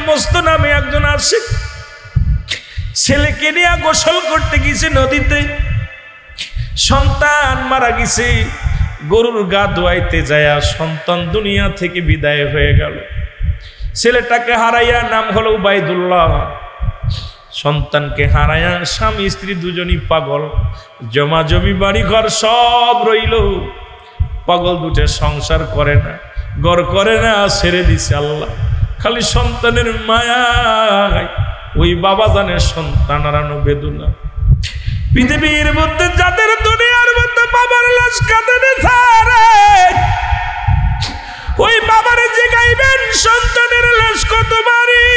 মস্ত নামে একজন আশিক ছেলেকে নিয়ে গোসল করতে গেছে নদীতে, সন্তান মারা গেছে। গরুর গা ধোয়াইতে যায় সন্তান দুনিয়া থেকে বিদায় হয়ে গেল। ছেলেটাকে হারাইয়া নাম হলো উবাইদুল্লাহ। সন্তানকে হারাইয়া স্বামী স্ত্রী দুজনই পাগল, জমা জমি বাড়ি ঘর সব রইল। পাগল দুটে সংসার করে না, ঘর করে না, ছেড়ে দিছে আল্লাহ। খালি সন্তানের মায়ায় ওই বাবা জানে সন্তান হারানো বেদনা। পৃথিবীর মধ্যে যাদের দুনিয়ার মধ্যে বাবার লাশ কাঁদে ছাড়ে, ওই বাবারে জিগাইবেন সন্তানের লাশ কত বাড়ি।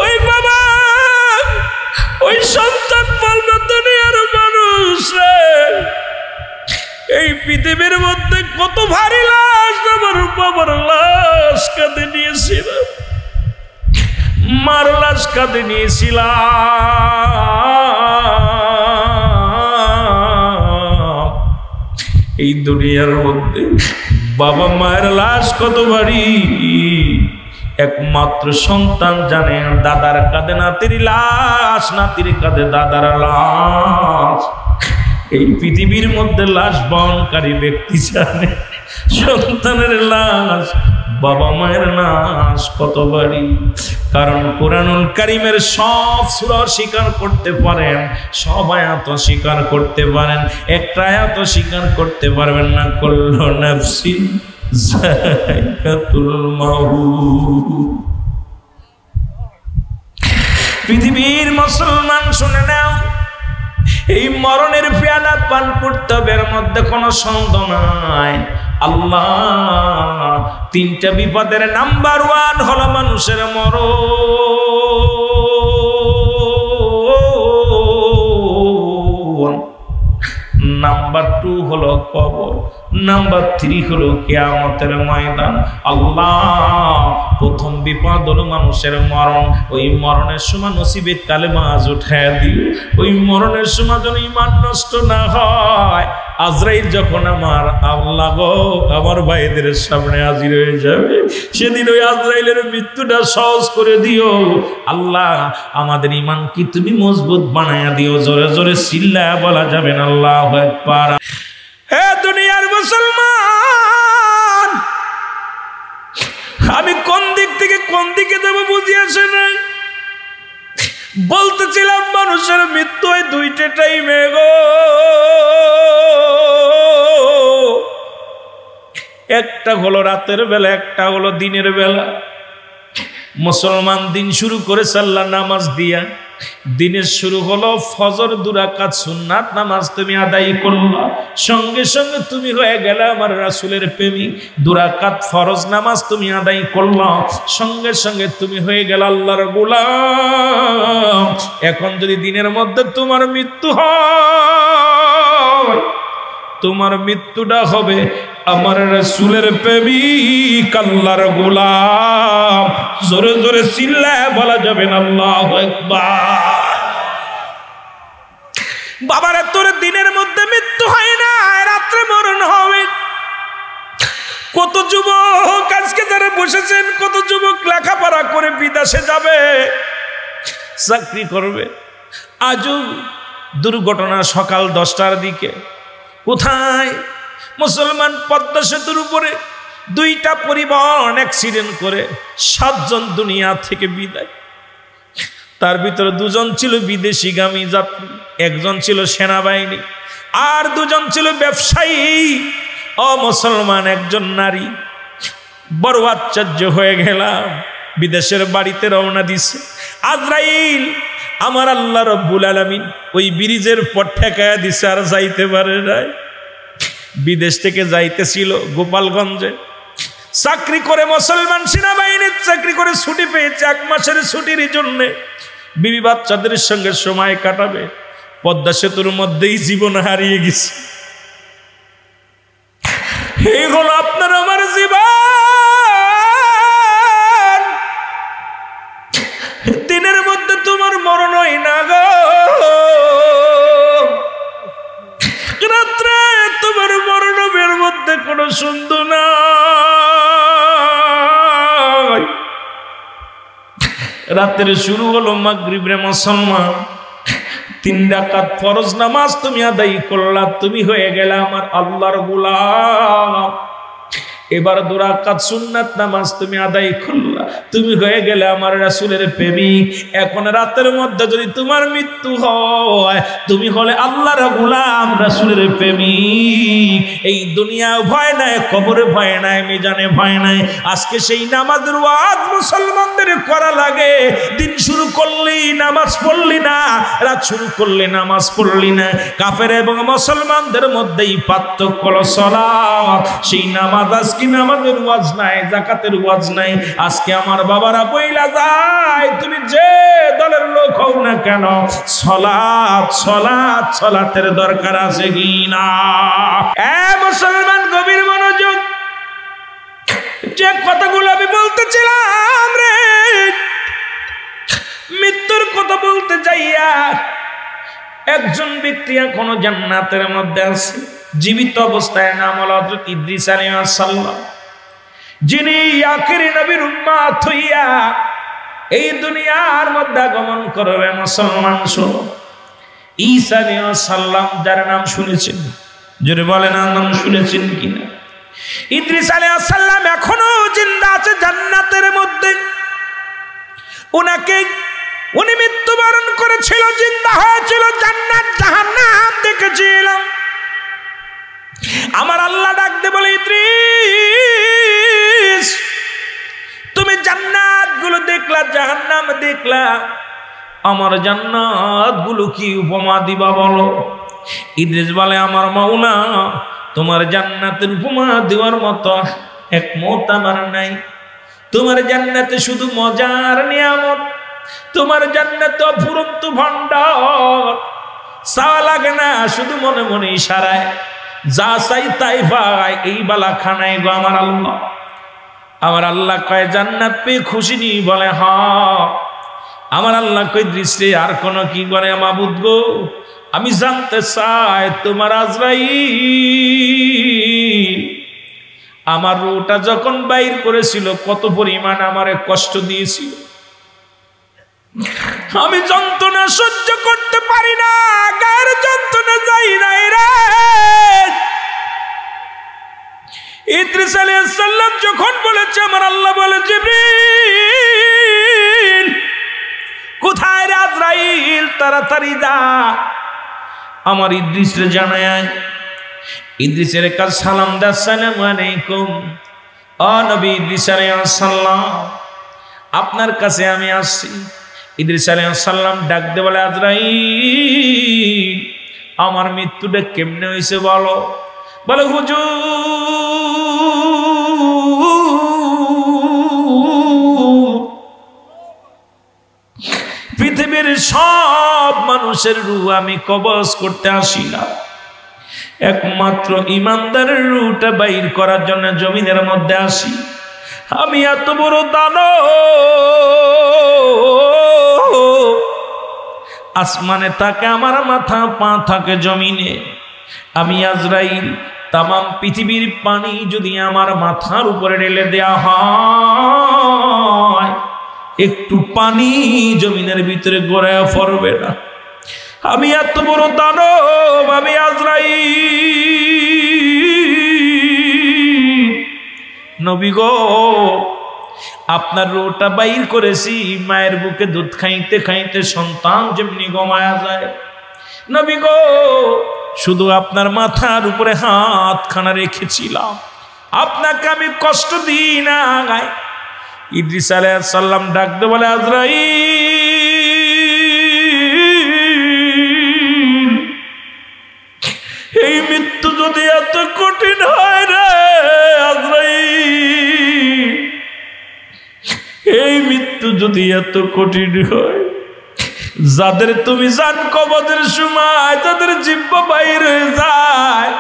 ওই বাবা ওই সন্তান বলবে দুনিয়ার মানুষ রে, এই পৃথিবীর মধ্যে কত ভারী লাশ আমার বাবার লাশ কাঁদে নিয়েছিলাম, মার লাশ কাঁদে নিয়েছিলাম। এই দুনিয়ার মধ্যে বাবা মায়ের লাশ কত ভারী একমাত্র সন্তান জানে। দাদার কাঁধে নাতির লাশ, নাতির কাঁধে দাদার লাশ। এই পৃথিবীর মধ্যে লাশ বহনকারী ব্যক্তি জানে সন্তানের লাশ, বাবা মায়ের লাশ কত ভারী। কারণ কুরআনুল কারীমের সব সূরা স্বীকার করতে পারেন, সব আয়াত স্বীকার করতে পারেন, একটা আয়াত স্বীকার করতে পারবেন না। কুল্লু নাফসিন যায়কাতুল মাউত। পৃথিবীর মুসলমান শুনে নাও, এই মরণের পেয়ালা পান করতে হবে, এর মধ্যে কোনো সন্দেহ নাই। আল্লাহ তিনটা বিপদের নাম্বার 1 হলো মানুষের মরণ, নাম্বার 2 হলো কবর, নাম্বার 3 হলো কিয়ামতের ময়দান। আল্লাহ প্রথম বিপদ হলো মানুষের মরণ। ওই মরণের সময় নসিবে কালেমা আজ উঠায় দিও, ওই মরণের সময় যেন ঈমান নষ্ট না হয়। আজরাইল যখন আমার আল্লাহ গো আমার ভাইদের সামনে হাজির হয়ে যাবে, সেদিন ওই আজরাইলের মৃত্যুটা সহজ করে দিও। আল্লাহ আমাদের ঈমান কি তুমি মজবুত বানায়া দিও। জোরে জোরে চিল্লায়া বলা যাবে না আল্লাহু আকবার। হে দুনিয়ার মুসলমান, আমি কোন দিক থেকে কোন দিকে যাব বুঝি আসে না। বলতেছিলাম মানুষের মৃত্যু হয় 2টা টাইমে গো। একটা হলো রাতের বেলা, একটা হলো দিনের বেলা। মুসলমান দিন শুরু করে আল্লাহর নামাজ দিয়া। দিনের শুরু হলো ফজর 2 রাকাত সুন্নাত নামাজ তুমি আদায় করলা, সঙ্গে সঙ্গে তুমি হয়ে গেলে আমার রাসূলের প্রেমিক। 2 রাকাত ফরজ নামাজ তুমি আদায় করলা, সঙ্গে সঙ্গে তুমি হয়ে গেল আল্লাহর গোলাম। এখন যদি দিনের মধ্যে তোমার মৃত্যু হয়, তোমার মৃত্যুটা হবে আমার রাসূলের প্রেমিক আল্লাহর গোলাম। জোরে জোরে চিল্লায় বলা যাবে না আল্লাহু আকবার। বাবারে তোর দিনের মধ্যে মৃত্যু হয় না, রাত্রে মরণ হবে। কত যুবক আজকে যারা বসেছেন, কত যুবক লেখাপড়া করে বিদেশে যাবে, চাকরি করবে। আজও দুর্ঘটনা সকাল 10টার দিকে কোথায় মুসলমান পদ্মা সেতুর উপরে 2টা পরিবহন অ্যাক্সিডেন্ট করে 7 জন দুনিয়া থেকে বিদায়। তার ভিতরে 2 জন ছিল বিদেশিগামী যাত্রী, 1 জন ছিল সেনাবাহিনী, আর 2 জন ছিল ব্যবসায়ী। ও মুসলমান, একজন নারী। বড় আশ্চর্য হয়ে গেলাম, বিদেশের বাড়িতে রওনা দিছে। আজরাইল আমার আল্লাহ রব্বুল আলামিন ওই ব্রিজের পর ঠেকায়া দিছে, আর যাইতে পারে নাই। বিদেশ থেকে যাইতেছিল গোপালগঞ্জে, চাকরি করে মুসলমান সেনাবাহিনীর চাকরি করে ছুটি পেয়েছে 1 মাসের ছুটির জন্য বিবি বাচ্চাদের সঙ্গে সময় কাটাবে। পদ্মা সেতুর মধ্যেই জীবন হারিয়ে গেছে। এই হলো আপনার আমার জীবন। দিনের মধ্যে তোমার মরণ হয় না গো, রাত্রে তোমার মরণের মধ্যে কোনো সন্দেহ না। রাতের শুরু হলো মাগরিবে মুসলমান 3 রাকাত ফরজ নামাজ তুমি আদায় করলা, তুমি হয়ে গেলে আমার আল্লাহর গোলাম। এবার 2 রাকাত সুন্নাত নামাজ তুমি আদায় করলা, তুমি হয়ে গেলে আমার রাসূলের প্রেমিক। এখন রাতের মধ্যে যদি তোমার মৃত্যু হয়, তুমি হলে আল্লাহর গোলাম, রাসূলের প্রেমিক। এই দুনিয়ায় ভয় নাই, কবরে ভয় নাই, মিজানে ভয় নাই। আজকে সেই নামাজের ওয়াজ মুসলমানদের করা লাগে। দিন শুরু করলি নামাজ পড়লি না, রাত শুরু করলি নামাজ পড়লি না। কাফের এবং মুসলমানদের মধ্যেই পার্থক্য হলো সালাত। সেই নামাজ আজকে নামাজের ওয়াজ নাই, যাকাতের ওয়াজ নাই। আজকে আমার বাবারা বইলা যায়, তুমি যে দলের লোক হও না কেন, সালাত সালাত সালাতের দরকার আছে কি না? এ মুসলমান গভীর মনোযোগ, যে কথাগুলো আমি বলতেছিলাম রে, মৃত্যুর কথা বলতে যাইয়া একজন ব্যক্তি এখনো জান্নাতের মধ্যে আছে, জীবিত অবস্থায়, নাম হলো হযরত ইদ্রিস আলাইহিস সালাম, যিনি আখিরি নবীর উম্মত হইয়া এই দুনিয়ার মধ্যে আগমন করবে। মুসলমান শোনো, ঈসা আলাইহিস সালাম যার নাম শুনেছেন, জোরে বলেন নাম শুনেছেন কিনা? ইদ্রিস আলাইহিস সালাম এখনো জিন্দা আছে জান্নাতের মধ্যে। উনি মৃত্যুবরণ করেছিল, জিন্দা হয়েছিল, জান্নাত জাহান্নাম দেখেছিল। আমার আল্লাহ ডাক দে বলে, ইদ্রিস তুমি জান্নাত গুলো দেখলা, জাহান্নাম দেখলা, আমার জান্নাত গুলো কি উপমা দিবা বলো? ইদ্রিস বলে, আমার মাওলা, তোমার জান্নাতের উপমা দেওয়ার মতো এক মত আমার নাই। তোমার জান্নাতে শুধু মজার নিয়ামত, তোমার জান্নাতে অফুরন্ত ভান্ডার, চাওয়া লাগে না, শুধু মনে মনে ইশারায় যা চাই তাই পাই। এই বালা খানায় গো আমার আল্লাহ। আমার আল্লাহ কয়, জান্নাত পেয়ে খুশি নি? বলে হ্যাঁ। আমার আল্লাহ কয়, দৃষ্টি আর কোন কি করে মাবুদ গো, আমি জানতে চাই তোমার আজরাইল আমার রূহটা যখন বাইর করেছিল কত পরিমাণ আমারে কষ্ট দিয়েছিল। আমি যন্ত্রণা সহ্য করতে পারি না, গায়ের যন্ত্রণা যাই নাই রে। ইদ্রিস আলাইহিস সালাম যখন বলেছে, আমার আল্লাহ বলে, জিবরিল কোথায় রে আজরাইল, তাড়াতাড়ি যা আমার ইদ্রিসরে জানায়। ইদ্রিসের কাছে সালাম দা, আসসালামু আলাইকুম। ও নবী ইদ্রিস আলাইহিস সালাম, আপনার কাছে আমি আসছি। ইদ্রিস আলাইহিস সালাম ডাক দে বলে, আজরাইল আমার মৃত্যুটা কেমনে হয়েছে বলো? বলে, হুজুর পৃথিবীর সব মানুষের রূহ আমি কবজ করতে আসি না, একমাত্র ইমানদারের রূহটা বাইর করার জন্য জমিনের মধ্যে আসি। আমি এত বড় দানব, আসমানে থাকে আমার মাথা, পা থাকে জমিনে। আমি আজরাইল তামাম পৃথিবীর পানি যদি আমার মাথার উপরে ঢেলে দেয়া হয়, একটু পানি জমিনের ভিতরে গড়ায়া পড়বে না। আমি এত বড় দানব, আমি আজরাইল। নবী গো, আপনার রূহটা বাইর করেছি, মায়ের বুকে দুধ খাইতে খাইতে সন্তান যেমনি গমায়া যায়। নবী গো, শুধু আপনার মাথার উপরে হাতখানা রেখেছিলাম, আপনাকে আমি কষ্ট দিই না। ইদ্রিস আলাইহিস সালাম ডাক দে বলে, আজরাইল এই মৃত্যু যদি এত কঠিন হয় রে আজরাইল, এই মৃত্যু যদি এত কঠিন হয়, যাদের তুমি জান কবজের সময় তাদের জিহ্বা বাইর হয়ে যায়,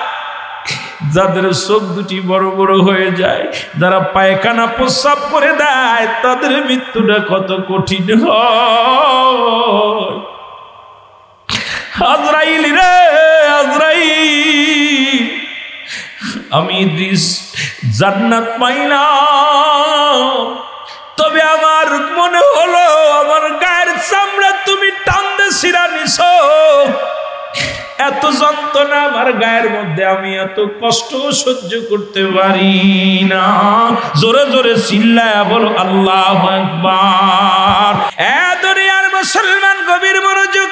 যাদের চোখ দুটি বড় বড় হয়ে যায়, যারা পায়খানা প্রস্রাব করে দেয়, তাদের মৃত্যুটা কত কঠিন হয়। আজরাইল রে আজরাইল, আমি ইদ্রিস জান্নাত পাইলাম, তবে আমার মনে হলো যন্ত্রণা আমার গায়ের মধ্যে, আমি এত কষ্ট সহ্য করতে পারি না। জোরে জোরে চিল্লায়া বলো আল্লাহু আকবার। এ দুনিয়ার মুসলমান গভীর মনোযোগ।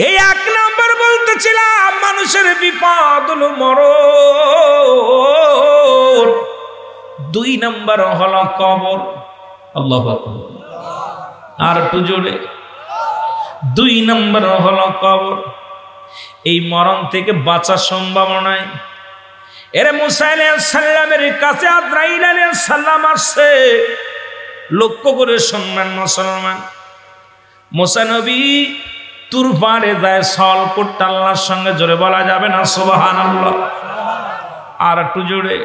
এই 1 নাম্বার বলতেছিলাম মানুষের বিপদ হলো মরণ, 2 নাম্বার হলো কবর। আল্লাহু আকবার। আর একটু জোরে। 2 নাম্বার হলো কবর। এই মরণ থেকে বাঁচার সম্ভাবনায় এর মুসা আলাইহিস সালামের কাছে আজরাইল আলাইহিস সালাম আসছে। লক্ষ্য করে শুনবেন মুসলমান, মুসা নবী তুর পাড়ে যায়, সল করতে আল্লাহর সঙ্গে জোরে বলা যাবে না সুবহানাল্লাহ? আর একটু জোরে।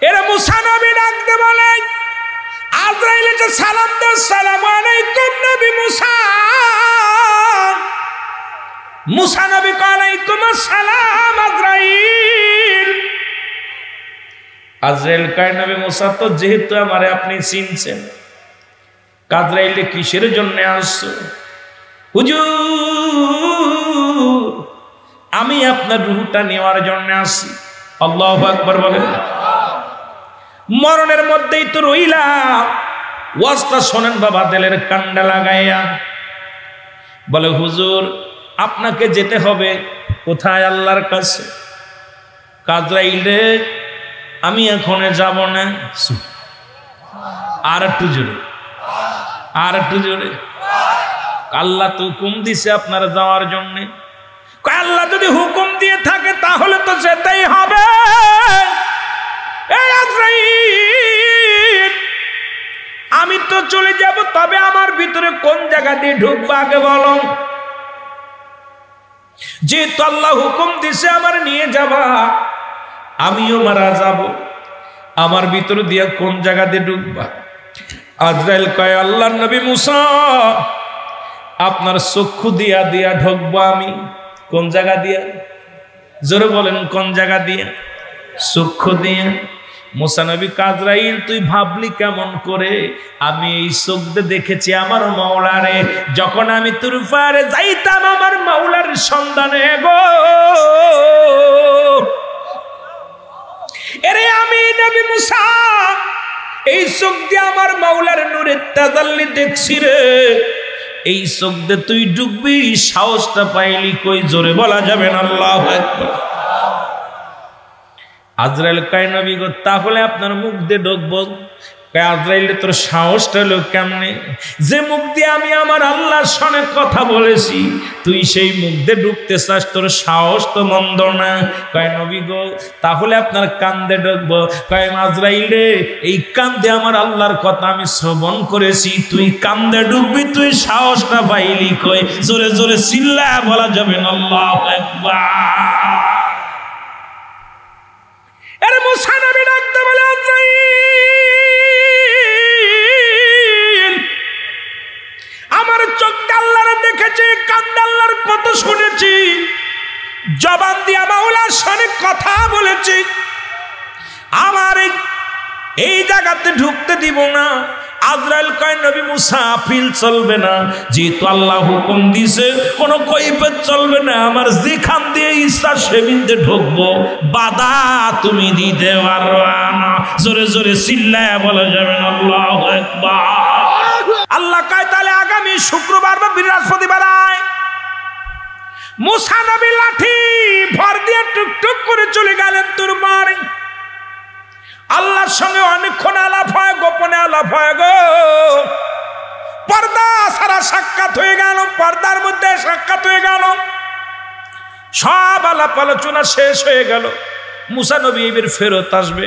এর মুসা নবী ডাকতে বলে, আজরাইল যে সালাম দাও, সালামু আলাইকুম নবী মুসা। মুসা নবী কয় আলাইকুম আসসালাম আজরাইল। আজরাইল কয় নবী মুসা, তো যেহেতু আমারে আপনি চিনছেন, আজরাইল কিসের জন্য আসছো? হুজুর আমি আপনার রূহটা নেওয়ার জন্য আসি। আল্লাহু আকবার বলেন। মরণের মধ্যেই তো রইলাম, ওয়াজটা শোনেন বাবা, দিলের কান্ডা লাগাইয়া। বলে হুজুর আপনাকে যেতে হবে কোথায়? আল্লাহর কাছে। আজরাইল রে আমি এখন যাব না। আর একটু জোরে, আর একটু জোরে। আল্লাহ তো হুকুম দিছে আপনার যাওয়ার জন্য। আল্লাহ যদি হুকুম দিয়ে থাকে তাহলে তো যেতেই হবে। এই আজরাইল আমি তো চলে যাব, তবে আমার ভিতরে কোন জায়গা দিয়ে ঢুকবো আগে বলো। যেহেতু আল্লাহ হুকুম দিছে আমার নিয়ে যাবা, আমিও মারা যাব, আমার ভিতরে দিয়ে কোন জায়গা দিয়ে ঢুকবা? আজরাইল কয় আল্লাহর নবী মুসা আপনার চক্ষু দিয়া দিয়া ঢুকবো আমি। কোন জায়গা দিয়া? জোরে বলেন কোন জায়গা দিয়া? চক্ষু দিয়া। মুসা নবী আজরাইল তুই ভাবলি কেমন করে? আমি এই চোখ দিয়ে দেখেছি আমার মাওলারে, যখন আমি তোর পারে যাইতাম আমার মাওলার সন্ধানে গো। এরে আমি নবী মুসা এই চোখ দিয়ে আমার মাওলার নূরের তাজাল্লি দেখছি রে। এই চোখ দিয়ে তুই ডুববি, সাহসটা পাইলি কই? জোরে বলা যাবে না আল্লাহু আকবার। আজরাইল কয় নবী গো তাহলে আপনার মুখ দিয়ে ঢুকবো। আজরাইল তোর সাহসটা হলো কেমনে? যে মুখ দিয়ে আমি আমার আল্লাহর সঙ্গে কথা বলেছি তুই সেই মুখ দিয়ে ঢুকতে চাস, তোর সাহস তো মন্দ না। কয় নবী গো তাহলে আপনার কান দিয়ে ঢুকবো। কয় আজরাইল রে এই কান দিয়ে আমার আল্লাহর কথা আমি শ্রবণ করেছি, তুই কান দিয়ে ঢুকবি, তুই সাহসটা পাইলি কই? জোরে জোরে চিল্লায়া বলা যাবে না আল্লাহু আকবার। এর মুসা নবী ডাকতে বলে আজরাইল আমার চোখ আল্লাহর দেখেছি, কান আল্লাহর কত শুনেছি, জবান দিয়া মাওলার সঙ্গে কথা বলেছি, আমার এই জায়গাতে ঢুকতে দিব না। আজরাইল কয় নবী মুসা আপিল চলবে না, যেহেতু আল্লাহ হুকুম দিছে কোনো কৈফিয়ত চলবে না, আমার যেখান দিয়ে ইচ্ছা সেদিকে ঢুকবো, বাধা তুমি দিতে পারবা না। জোরে জোরে চিল্লায়া বলা যাবে না আল্লাহু আকবার। আল্লাহ কয় তাহলে আগামী শুক্রবার বা বৃহস্পতিবার মুসা নবী লাঠি ভর দিয়ে টুকটুক করে চলে গেলেন তোর বাড়ি। আল্লাহর সঙ্গে অনেকক্ষণ আলাপ হয়, গোপনে আলাপ হয় গো। পর্দা সারা সাক্ষাৎ হয়ে গেল, পর্দার মধ্যে সাক্ষাৎ হয়ে গেল, সব আলাপ আলোচনা শেষ হয়ে গেল। মুসা নবী এবার ফেরত আসবে।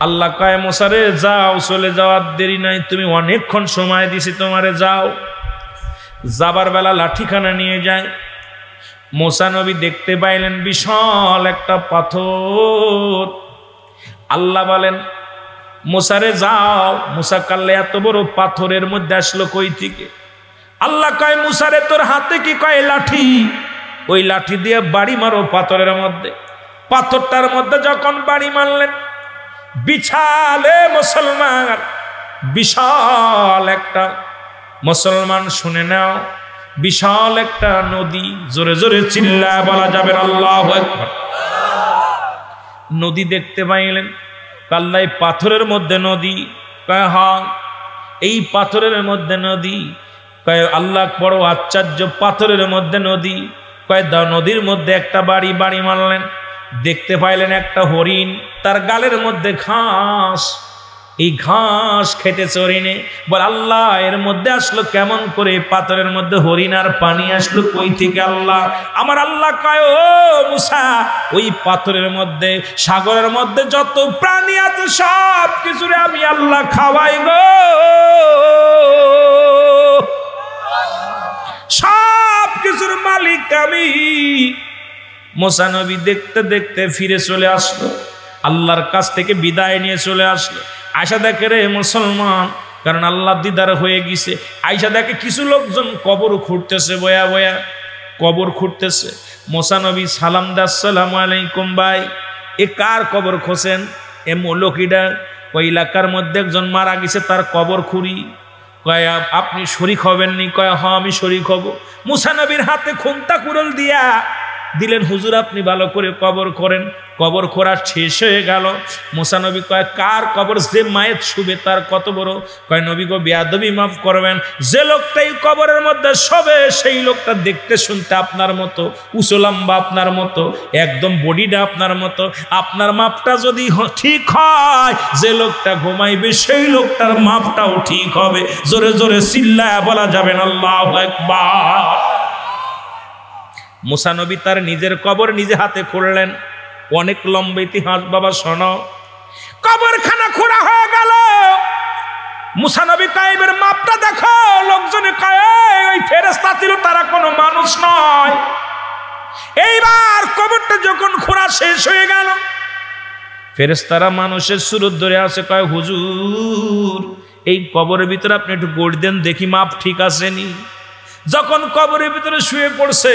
আল্লাহ কয় মুসা রে যাও, চলে যাওয়ার দেরি নাই, তুমি অনেকক্ষণ সময় দিছি তোমারে, যাও। যাবার বেলা লাঠিখানা নিয়ে যায়। মুসা নবী দেখতে পাইলেন বিশাল একটা পাথর। আল্লাহ বলেন মুসারে যাও। মুসা কাল্লে এত বড় পাথরের মধ্যে আসলো কই থেকে? আল্লাহ কয় মুসারে তোর হাতে কি? কয় লাঠি। ওই লাঠি দিয়ে বাড়ি মারো পাথরের মধ্যে। পাথরটার মধ্যে যখন বাড়ি মারলেন, বিছালে মুসলমান, বিশাল একটা মুসলমান শুনে নাও, বিশাল একটা নদী, জোরে জোরে চিল্লায় বলা যাবে আল্লাহু আকবার। নদী দেখতে পাইলেন, কাল্লাই পাথরের মধ্যে নদী। কয় হ্যাঁ, এই পাথরের মধ্যে নদী। কয় আল্লাহ বড় আশ্চর্য, পাথরের মধ্যে নদী। কয় নদীর মধ্যে একটা বাড়ি মারলেন, দেখতে পাইলেন একটা হরিণ, তার গালের মধ্যে ঘাস, এই ঘাস খেতেছে হরিণে। বল আল্লাহ এর মধ্যে আসলো কেমন করে? পাথরের মধ্যে হরিণ আর পানি আসলো কই থেকে আল্লাহ? আমার আল্লাহ কয় ও মুসা, ওই পাথরের মধ্যে, সাগরের মধ্যে যত প্রাণী আছে সব কিছুরে আমি আল্লাহ খাওয়াই গো, সব কিছুর মালিক আমি। মুসা নবী দেখতে দেখতে ফিরে চলে আসলো, আল্লাহর কাছ থেকে বিদায় নিয়ে চলে আসলো। আয়সা দেখে রে মুসলমান, কারণ আল্লাহ দিদার হয়ে গেছে। আয়সা দেখে কিছু লোকজন কবর খুঁড়তেছে, বয়া বয়া কবর খুঁড়তেছে। মুসা নবী সালাম দা, আসসালামু আলাইকুম ভাই, এ কার কবর খোঁজেন? এ মৌলকিডা, ওই এলাকার মধ্যে একজন মারা গেছে, তার কবর খুঁড়ি। কয় আপনি শরীক হবেননি? কয় হ্যাঁ আমি শরীক হব। মুসা নবীর হাতে খুন্তা কুড়াল দিয়া দিলেন, হুজুর আপনি ভালো করে কবর করেন। কবর খোঁড়া শেষ হয়ে গেল। মুসা নবী কয় কার কবর? যে মায়ের শুবে তার কত বড়? কয় নবী গো বেয়াদবি মাফ করবেন, যে লোকটা এই কবরের মধ্যে শোবে সেই লোকটা দেখতে শুনতে আপনার মতো, উঁচু লম্বা আপনার মতো, একদম বডিটা আপনার মতো। আপনার মাপটা যদি ঠিক হয়, যে লোকটা ঘুমাইবে সেই লোকটার মাপটাও ঠিক হবে। জোরে জোরে চিল্লায়া বলা যাবেন আল্লাহু আকবার। মুসা নবী তার নিজের কবর নিজে হাতে খুঁড়লেন। অনেক লম্বা ইতিহাস বাবা, শোনো। কবরখানা খোঁড়া হয়ে গেল। মুসা নবী কায়েবের মাপটা দেখো। লোকজনে কয় ওই ফেরেশতা ছিল, তারা কোনো মানুষ নয়। এইবার কবরটা যখন খোঁড়া শেষ হয়ে গেল, ফেরেশতারা মানুষের সুরত ধরে আছে। কয় হুজুর এই কবরের ভিতরে আপনি একটু গোড় দেন দেখি মাপ ঠিক আছে নি। যখন কবরের ভিতরে শুয়ে পড়ছে,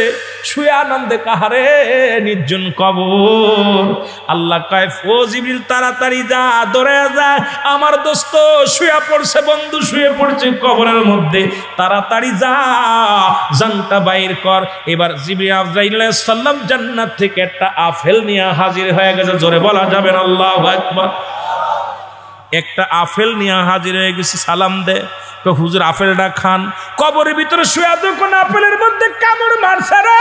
শুয়ে আনন্দে কাহারে নির্জন কবর। আল্লাহ কয় ও জিবরিল তাড়াতাড়ি যা, দৌড়ে যা, আমার দোস্ত শুয়ে পড়ছে, বন্ধু শুয়ে পড়ছে কবরের মধ্যে, তাড়াতাড়ি যা, জানটা বাইর কর। এবার জিবরিল আজরাইল আলাইহিস সালাম জান্নাত থেকে একটা আপেল নিয়ে হাজির হয়ে গেছে। জোরে বলা যাবেন আল্লাহু আকবার। একটা আপেল নিয়ে হাজির হয়ে গেছে। সালাম দে, হুজুর আপেলটা খান। কবরের ভিতরে শুয়ে যখন আপেলের মধ্যে কামড় মারছে রে,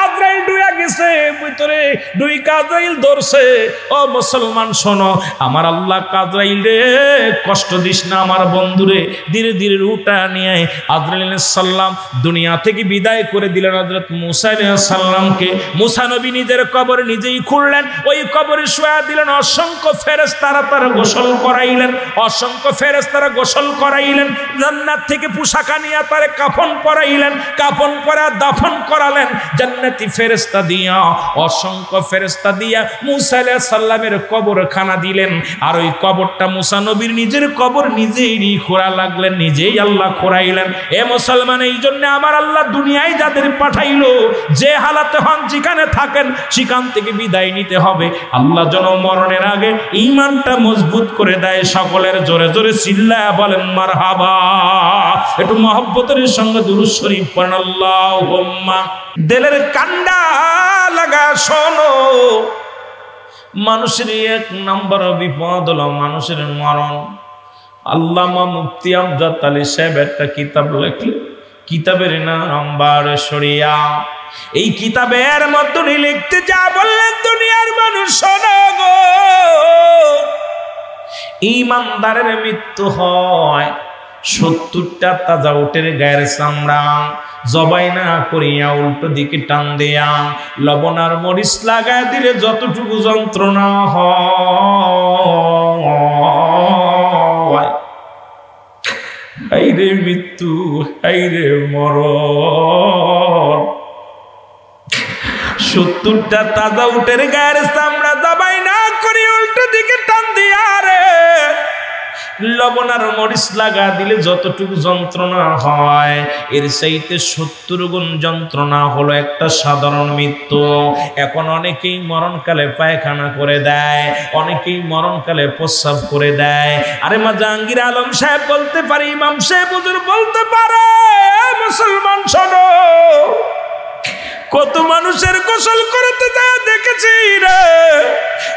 আজরাইল ডুয়া গেছে ভিতরে, দুই আজরাইল ধরছে। ও মুসলমান শোনো, আমার আল্লাহ আজরাইল রে কষ্ট দিস না আমার বন্ধুরে, ধীরে ধীরে রুটা নিয়ে আজরাইল আলাইহিস সালাম দুনিয়া থেকে বিদায় করে দিলেন হযরত মুসা আলাইহিস সালামকে। মুসা নবী নিজের কবর নিজেই খুঁড়লেন, ওই কবরে শুয়ে দিলেন। অসংখ্য ফেরেশতারা তার গোসল করাইলেন, অসংখ্য ফেরেশতারা গোসল করাইলেন। জান্নাত থেকে পোশাক আনিয়া তারে কাফন পরাইলেন, কাফন পরা দাফন করালেন জান্নাতি ফেরেশতা দিয়া, অসংখ্য ফেরেশতা দিয়া মুসা আলাইহিস সালামের কবরখানা দিলেন। আর ওই কবরটা মুসা নবীর নিজের কবর নিজেই খোঁড়া লাগলেন, নিজেই আল্লাহ খোঁড়াইলেন। এ মুসলমান, এই জন্য আমার আল্লাহ দুনিয়ায় যাদের পাঠাইলো, যে হালাতে হন যেখানে থাকেন সেখান থেকে বিদায় নিতে হবে। আল্লাহ যেন মরণের আগে ঈমানটা মজবুত করে দেয়। সকলের জোরে জোরে চিল্লায়া বলেন মারহাবা। একটু মহব্বতের সঙ্গে দুরূদ শরীফ পড়েন আল্লাহুম্মা। দিলের কান্ডা লাগা শোনো, মানুষের এক নম্বর বিপদ হলো মানুষের মরণ। আল্লামা মুফতি আমজাদ আলী সাহেব একটা কিতাব লেখলেন, কিতাবের নাম বারে শরিয়া। এই কিতাবের মধ্যে লিখতে যা বললেন, দুনিয়ার মানুষ শোনো গো, ঈমানদারের মৃত্যু হয় 70টা তাজা উটের গায়ের চামড়া জবাই না করিয়া উল্টো দিকে টান দেয়া লবণ আর মরিচ লাগায় দিলে যতটুকু যন্ত্রণা হয়। হাইরে মৃত্যু, হাইরে মরণ। 70টা তাজা উটের গায়ের চামড়া জবাই না করি উল্টো দিকে টান দিয়া রে লবণ আর মরিচ লাগা দিলে যতটুকু যন্ত্রণা হয়, এর চাইতে 70 গুণ যন্ত্রণা হলো একটা সাধারণ মৃত্যু। এখন অনেকেই মরণকালে পায়খানা করে দেয়, অনেকেই মরণকালে প্রস্রাব করে দেয়। আরে মা জাহাঙ্গীর আলম সাহেব বলতে পারে, ইমাম সাহেব হুজুর বলতে পারে, মুসলমান শোনো, কত মানুষের গোসল করতে যায় দেখেছি রে,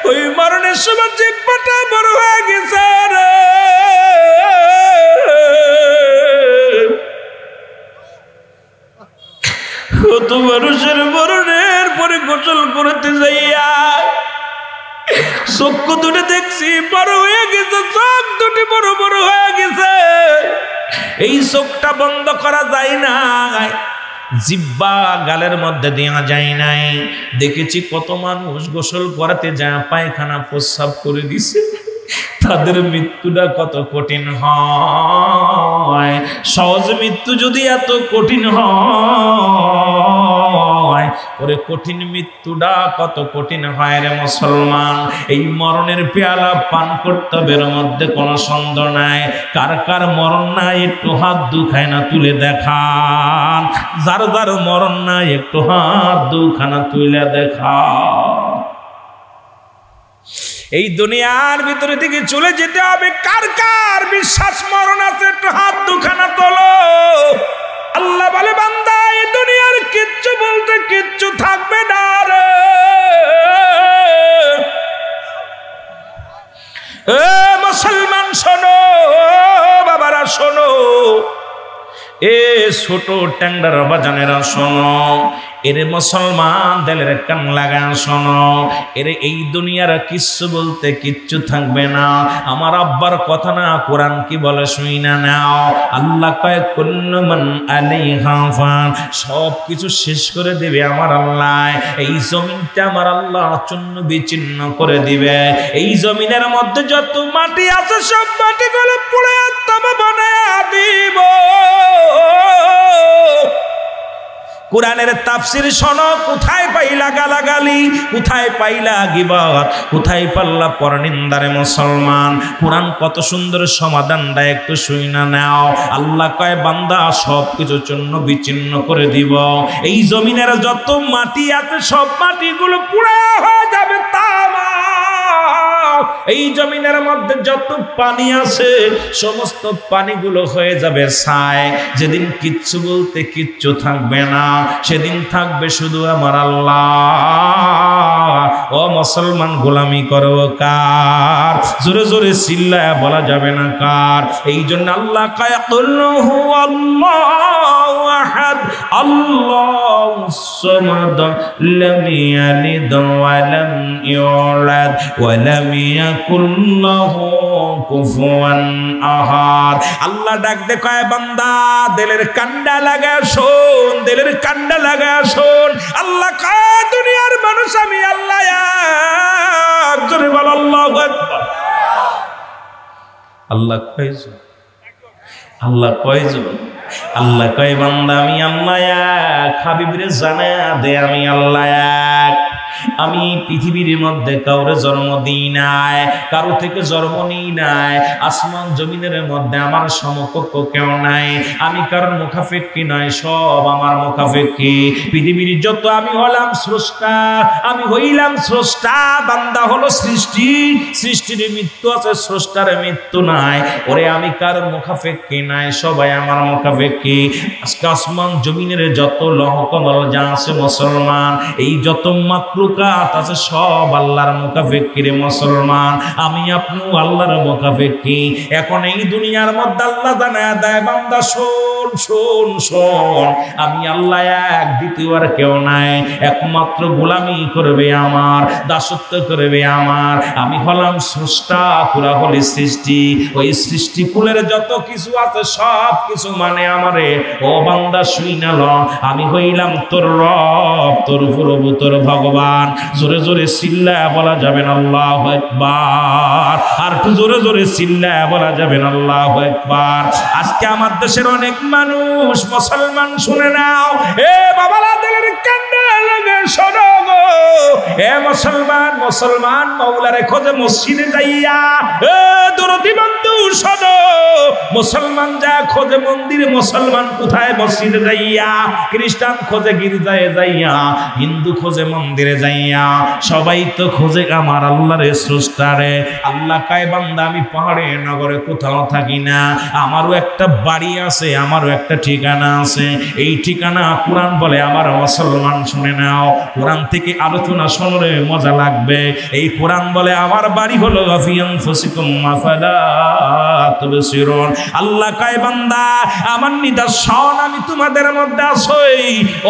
ওই মরণের সময় জিহ্বাটা বড় হয়ে গেছে রে। কত মানুষের মরণের পরে গোসল করতে যাইয়া চক্ষু দুটো দেখছি বড় হয়ে গেছে, চোখ দুটি বড় বড় হয়ে গেছে। এই চোখটা বন্ধ করা যায় না, জিহ্বা গালের মধ্যে দেওয়া যায় নাই। দেখেছি কত মানুষ গোসল করাতে যায় পায়খানা প্রস্রাব করে দিছে, তাদের মৃত্যুটা কত কঠিন হয়। সহজ মৃত্যু যদি এত কঠিন হয়, ওরে কঠিন মৃত্যুটা কত কঠিন হয় রে মুসলমান। এই মরণের পেয়ালা পান করতে হবে, এর মধ্যে কোনো সন্দেহ নাই। কার কার মরণ নাই একটু হাত দুখায় না তুলে দেখান, যার যার মরণ নাই একটু হাত দুখানা তুলে দেখা। এই দুনিয়ার ভিতরে থেকে চলে যেতে হবে, কার কার বিশ্বাস মরণ আছে একটু হাত দুখানা তোলো। আল্লাহ বলে বান্দা এই দুনিয়ার কিচ্ছু বলতে কিচ্ছু থাকবে না রে। এ মুসলমান শোনো, বাবারা শোনো, এ ছোট ট্যাংরার বাজানেরা শোনো, এরে মুসলমান দিলের কান লাগা শোনো, এরে এই দুনিয়ার কিচ্ছু বলতে কিচ্ছু থাকবে না। আমার আব্বার কথা না, কোরআন কি বলে শুই না নাও। আল্লাহ কয় কুল্লু মান আলাইহা ফান, সব কিছু শেষ করে দিবে আমার আল্লাহ। এই জমিনটা আমার আল্লাহ চূর্ণ বিচ্ছিন্ন করে দিবে। এই জমিনের মধ্যে যত মাটি আছে সব মাটিগুলো পুড়ে তবে বানায়া দিব। কুরআনের তাফসীর শোনো, কোথায় পাইলা গালাগালি, কোথায় পাইলা গিবত, কোথায় পাল্লা পরনিন্দারে মুসলমান। কুরআন কত সুন্দর সমাধান দেয়, একটু শুই না নাও। আল্লাহ কয় বান্দা সব কিছু চূর্ণ বিচ্ছিন্ন করে দিব। এই জমিনের যত মাটি আছে সব মাটিগুলো পুড়ে হয়ে যাবে তামা। এই জমিনের মধ্যে যত পানি আছে সমস্ত পানিগুলো হয়ে যাবে ছাই। যেদিন কিচ্ছু বলতে কিচ্ছু থাকবে না, সেদিন থাকবে শুধু আমার আল্লাহ। ও মুসলমান, গোলামি করো কার? জোরে জোরে চিল্লায়া বলা যাবে না কার। এই জন্য আল্লাহ কয় কুল হুয়াল্লাহু আহাদ আল্লাহুস সামাদ লাম ইয়ালিদ ওয়া লাম ইউলাদ ওয়া লাম ইয়াকুল লাহু কুফুয়ান আহাদ। আল্লাহ ডাক দে কয় বান্দা দিলের কান্ডা লাগা শোন, দিলের কান্ডা লাগা শোন। আল্লাহ কয় দুনিয়ার মানুষ আমি আল্লাহ এক। জোরে বল আল্লাহু আকবার। আল্লাহ কয়জন? আল্লাহ কয়জন? আল্লাহ কয় বান্দা আমি আল্লাহ এক। হাবিবরে জানা দে আমি আল্লাহ এক। আমি পৃথিবীর মধ্যে কাউরে জন্ম দিই নাই, কারো থেকে জন্ম নিই নাই। আসমান জমিনের মধ্যে আমার সমকক্ষ কেউ নাই। আমি কারোর মুখাপেক্ষী নয়, সব আমার মুখাপেক্ষী। পৃথিবীর যত আমি হলাম স্রষ্টা, আমি হইলাম স্রষ্টা। বান্দা হলো সৃষ্টি, সৃষ্টির মৃত্যু আছে, স্রষ্টার মৃত্যু নাই। ওরে আমি কারোর মুখাপেক্ষী নাই, সবাই আমার মুখাপেক্ষী। আজকে আসমান জমিনের যত লৌহ কমল যা আছে মুসলমান, এই যত মাকলুকাত আছে সব আল্লাহর মুখাপেক্ষী রে মুসলমান। আমি আপনি আল্লাহর মুখাপেক্ষী। এখন এই দুনিয়ার মধ্যে আল্লাহ জানায় দেয় বান্দা শোন শোন শোন, আমি আল্লাহ এক, দ্বিতীয় আর কেউ নাই। একমাত্র গোলামি করবে আমার, দাসত্ব করবে আমার। আমি হলাম স্রষ্টা, পুরা হলি সৃষ্টি। ওই সৃষ্টি কুলের যত কিছু আছে সব কিছু মানে আমারে। ও বান্দা শুই না ল, আমি হইলাম তোর রব, তোর প্রভু, তোর ভগবান। জোরে জোরে চিল্লায়া বলা যাবে না আল্লাহু আকবার। আর একটু জোরে জোরে চিল্লায়া বলা যাবে না আল্লাহু আকবার। আজকে আমার দেশের অনেক মানুষ মুসলমান শুনে নাও, এ বাবারা দিলের কান্না লাগে শোনো গো। এ মুসলমান মুসলমান মাওলারে খোঁজে মসজিদে যাইয়া, এ দরদি বন্ধু শোনো, মুসলমান যা খোঁজে মন্দিরে, মুসলমান কোথায় মসজিদে যাইয়া, খ্রিস্টান খোঁজে গির্জায় যাইয়া, হিন্দু খোঁজে মন্দিরে যাইয়া, সবাই তো খোঁজে আমার আল্লাহরে স্রষ্টারে। আল্লাহ কয় বান্দা আমি পাহাড়ে নগরে কোথাও থাকি না, আমারও একটা বাড়ি আছে, আমারও একটা ঠিকানা আছে। এই ঠিকানা কোরআন বলে আমার মুসলমান শুনে নাও, কোরআন থেকে আলোচনা শুনলে মজা লাগবে। এই কোরআন বলে আমার বাড়ি হলো আফিয়ানফুসিকুম আফালা তুবসিরুন। আল্লাহ কয় বান্দা আমার নিদর্শন আমি তোমাদের মধ্যে আছই।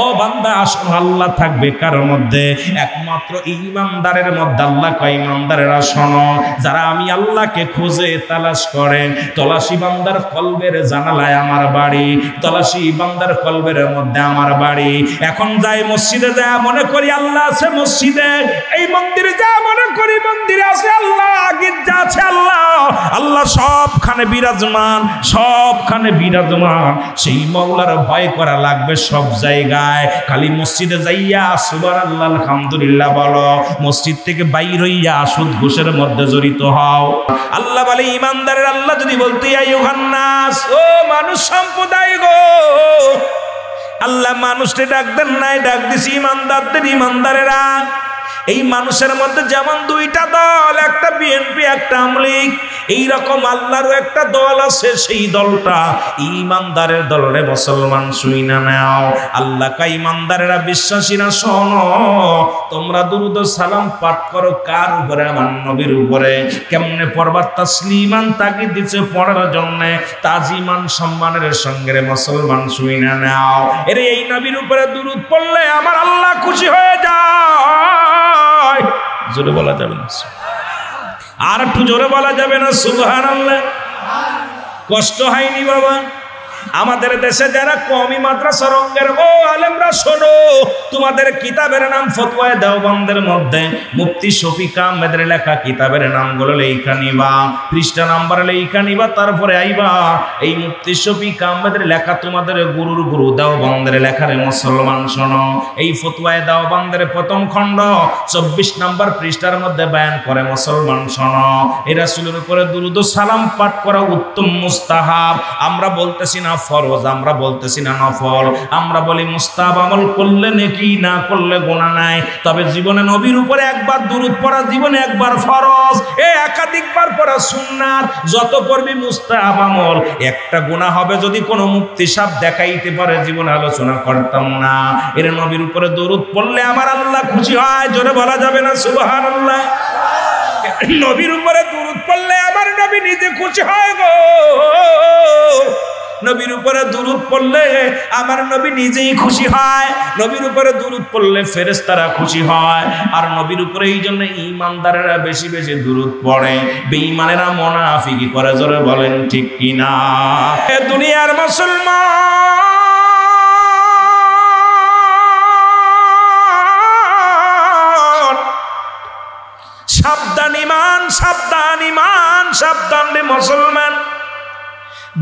ও বান্দা আসো, আল্লাহ থাকবে কার মধ্যে? একমাত্র ঈমানদারের মধ্যে। আল্লাহ কয় ঈমানদারেরা শোনো, যারা আমি আল্লাহকে খুঁজে তালাশ করে, তলাশি বান্দার কলবের জানালায় আমার বাড়ি, তলাশি বান্দার কলবের মধ্যে আমার বাড়ি। এখন যাই মসজিদে যা মনে করি আল্লাহ আছে মসজিদে, এই মন্দিরে যা মনে করি মন্দিরে আছে আল্লাহ, গির্জা আছে আল্লাহ, আল্লাহ সবখানে বিরাজমান, সবখানে বিরাজমান। সেই মাওলার ভয় করা লাগবে সব জায়গায়। খালি মসজিদে যাইয়া সুবহানাল্লাহ আলহামদুলিল্লাহ বলো, মসজিদ থেকে বাইর হইয়া সুদ ঘুষের মধ্যে জড়িত হও। আল্লাহ বলে ঈমানদারের আল্লাহ যদি বলতে আইয়ুহান নাস, ও মানুষ সম্প্রদায় গো, আল্লাহ মানুষকে ডাক দেন নাই, ডাক দিছি ঈমানদারদের। ঈমানদারেরা এই মানুষের মধ্যে যেমন দুইটা দল, একটা বিএনপি একটা আওয়ামী লীগ, এইরকম আল্লাহরও একটা দল আছে, সেই দলটা ঈমানদারের দলরে মুসলমান শুই না নাও। আল্লাহ কা ঈমানদারেরা বিশ্বাসীরা শোনো, তোমরা দুরূদ ও সালাম পাঠ করো কার উপরে? আমার নবীর উপরে। কেমনে পড়বা? তাসলিমান, তাকে দিচ্ছে পড়ার জন্য, তাজিমান সম্মানের সঙ্গে মুসলমান শুই না নাও। এর এই নবীর উপরে দুরূদ পড়লে আমার আল্লাহ খুশি হয়ে যায়। জোরে বলা যাবে না, আর একটু জোরে বলা যাবে না সুবহানাল্লাহ? কষ্ট হয়নি বাবা? আমাদের দেশে যারা কওমি মাদ্রাসা রঙ্গের ও আলেমরা শোনো, তোমাদের কিতাবের নাম ফতোয়ায়ে দেওবন্দের মধ্যে মুফতি শফিক আহমেদের লেখা কিতাবের নামগুলো লেখা নিবা, পৃষ্ঠা নাম্বার লেখা নিবা, তারপরে আইবা এই মুফতি শফিক আহমেদের লেখা তোমাদের গুরুর গুরু দেওবন্দের লেখারে মুসলমান শোনো। এই ফতোয়ায়ে দেওবন্দের প্রথম খণ্ড 24 নম্বর পৃষ্ঠার মধ্যে বয়ান করে মুসলমান শোনো, এই রাসূলের উপরে দুরূদ ও সালাম পাঠ করা উত্তম মুস্তাহাব। আমরা বলতেছি না ফরজ, আমরা বলতেছি না নফল, আমরা বলি মুস্তাহাব, আমল করলে নেকি, না করলে গুনাহ নাই। তবে জীবনে নবীর উপরে একবার দুরূদ পড়া জীবনে একবার ফরজ, একাধিকবার পড়া সুন্নাত। যত পড়বি মুস্তাহাব আমল, একটা গুনাহ হবে যদি কোনো মুফতি সাহেব দেখাইতে পারে, জীবনে আলোচনা করতাম না। এর নবীর উপরে দুরূদ পড়লে আমার আল্লাহ খুশি হয়। জোরে বলা যাবে না সুবহানাল্লাহ? নবীর উপরে দুরূদ পড়লে আমার নবী নিজে খুশি হয় গো। নবীর উপরে দুরূদ পড়লে আমার নবী নিজেই খুশি হয়, নবীর উপরে দুরূদ পড়লে ফেরেশতারা খুশি হয়। আর নবীর উপরে এই জন্য ঈমানদারেরা বেশি বেশি দুরূদ পড়ে, বেঈমানেরা মুনাফিকি করে। জোরে বলেন ঠিক কিনা? এ দুনিয়ার মুসলমান সাবধান, ইমান সাবধান, ইমান সাবধান রে মুসলমান।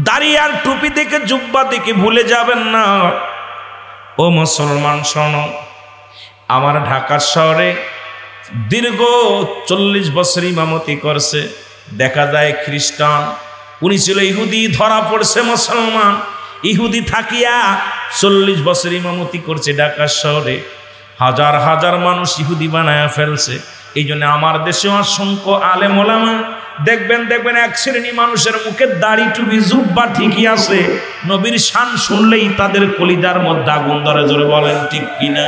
দাড়ি আর টুপি দেখে জুব্বা দেখে ভুলে যাবেন না। ও মুসলমান শোনো, আমার ঢাকা শহরে দীর্ঘ 40 বছর ইমামতি করছে। দেখা যায় খ্রিস্টান, উনি ছিল ইহুদি, ধরা পড়ছে মুসলমান। ইহুদি থাকিয়া 40 বছর ইমামতি করছে ঢাকা শহরে, হাজার হাজার মানুষ ইহুদি বানায়া ফেলছে। এই জন্য আমার দেশে অসংখ্য আলেম ওলামা দেখবেন এক শ্রেণী মানুষের মুখে দাড়ি টুপি জুব্বা ঠিকই আছে, নবীর শান শুনলেই তাদের কলিজার মধ্যে আগুন ধরে। জোরে বলেন ঠিক কিনা?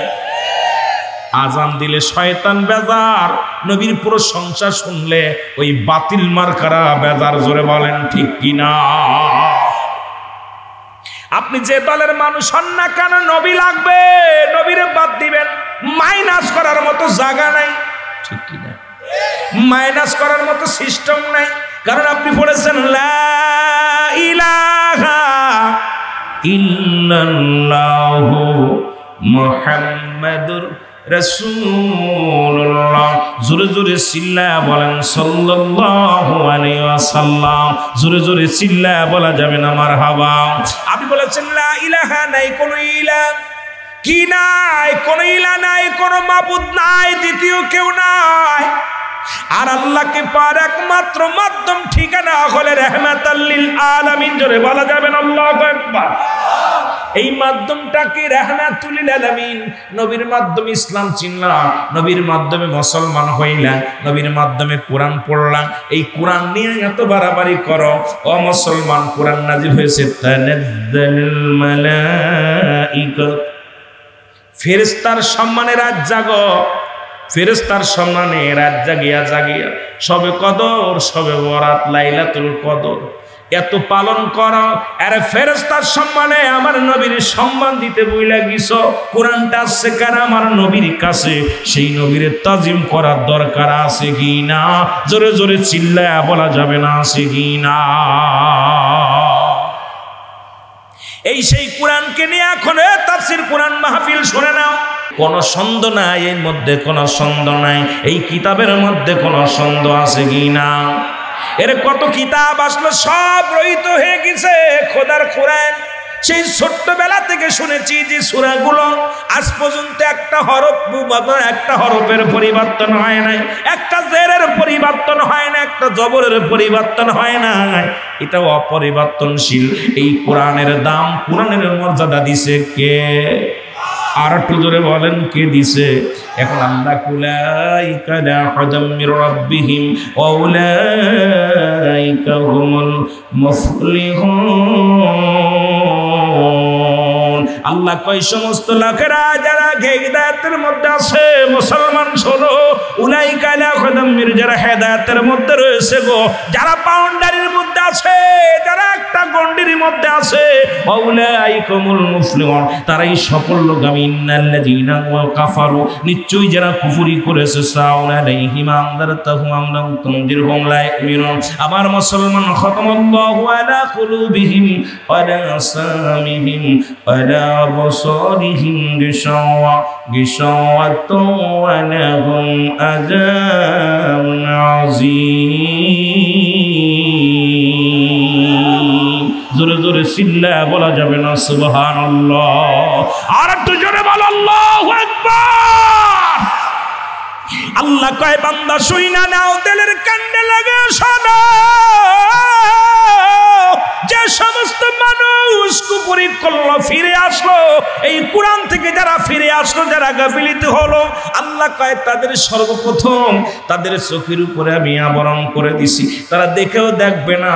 আজান দিলে শয়তান বেজার, নবীর প্রশংসা শুনলে ওই বাতিল মার্কারা বেজার। জোরে বলেন ঠিক কিনা? আপনি যে দলের মানুষ হন না কেন, নবী লাগবে, নবীরে বাদ দিবেন, মাইনাস করার মতো জায়গা নাই। ঠিক কিনা? মাইনাস করার মতো সিস্টেম নাই। কারণ আপনি পড়েছেন লা ইলাহা ইল্লাল্লাহু মুহাম্মাদুর রাসূলুল্লাহ। জোরে জোরে চিল্লায়া বলেন সাল্লাল্লাহু আলাইহি ওয়াসাল্লাম। জোরে জোরে চিল্লায়া বলা যাবে না মারহাবা। আপনি বলেছেন লা ইলাহা, নাই কোনো ইলাহ, কি নাই? কোন ইলা নাই, কোন মাবুদ নাই, দ্বিতীয় কেউ নাই। আর আল্লাহকে পার একমাত্র মাধ্যম ঠিকানা হলে রাহমাতাল লিল আলামিন। জোরে বলা যাবে না আল্লাহু আকবার। এই মাধ্যমটাকে রাহমাতুল লিল আলামিন। নবীর মাধ্যমে ইসলাম চিনলাম, নবীর মাধ্যমে মুসলমান হইলাম, নবীর মাধ্যমে কোরআন পড়লাম। এই কোরআন নিয়ে এত বাড়াবাড়ি করো ও মুসলমান। কোরআন নাজিল হয়েছে তানাজ্জালুল মালাইকা, ফেরেশতার সম্মানে রাত জাগো, ফেরেশতার সম্মানে রাত জাগিয়া জাগিয়া সবে কদর, সবে বরাত, লাইলাতুল কদর এত পালন করো। আরে ফেরেশতার সম্মানে আমার নবীর সম্মান দিতে বইলা গিয়েছো। কোরআনটা আছে কার? আমার নবীর কাছে। সেই নবীর তাজিম করার দরকার আছে কি না? জোরে জোরে চিল্লায়া বলা যাবে না আছে কি না? এই সেই কোরআনকে নিয়ে এখন তাফসীর কোরআন মাহফিল শুনে নাও। কোনো সন্দেহ নাই এর মধ্যে, কোনো সন্দেহ নাই। এই কিতাবের মধ্যে কোনো সন্দেহ আছে কি না? এর কত কিতাব আসলো, সব রহিত হয়ে গেছে খোদার কোরআন। সেই ছোট্টবেলা থেকে শুনেছি যে সূরাগুলো আজ পর্যন্ত একটা হরফের পরিবর্তন হয় নাই, একটা জেরের পরিবর্তন হয় না, একটা জবরের পরিবর্তন হয় না। এটাও অপরিবর্তনশীল। এই কোরআনের দাম, কোরআনের মর্যাদা দিছে কে? আর একটু জোরে বলেন কে দিছে? এখন আল্লাহ কুলাইকা রাহমাতাম মির রাব্বিহিম ওয়া উলাইকা হুমুল মুফলিহুন। আল্লাহ কয় সমস্ত লোকেরা যারা হেদায়েতের মধ্যে আছে, মুসলমান শোনো, উলাইকা রাহমাতাম মির, যারা হেদায়েতের মধ্যে রয়েছে গো, যারা বাউন্ডারির মধ্যে আছে, যারা একটা গন্ডির মধ্যে আছে, ওয়া উলাইকা হুমুল মুফলিহুন, তারাই সাফল্যগামী। ইন্নাল্লাযীনা কাফারু, নিশ্চয়ই যারা কুফরি করেছে, সাউন আলাইহিম আনদারতাহুম আম লাম তুনজিরহুম লা ইউমিনুন। আমার মুসলমান, খাতামাল্লাহু আলা কুলুবিহিম ওয়া আলা সামিহিম ওয়া আলা আবসারিহিম গিশাওয়াতুন ওয়া লাহুম আযাবুন আযীম। জোরে জোরে চিল্লা বলা যাবে না সুবহানাল্লাহ? আর একটু জোরে বল আল্লাহু আকবার। আল্লাহ কয় বান্দা শুইনা নাও, দিলের কান্ডে লাগে শোনো। যে সমস্ত মানুষ কুপুরি করলো, ফিরে আসলো, এই কোরআন থেকে যারা ফিরে আসলো, যারা গাফিলিত হলো, আল্লাহ কয় তাদের সর্বপ্রথম তাদের চোখের উপরে আমি আবরণ করে দিছি। তারা দেখেও দেখবে না,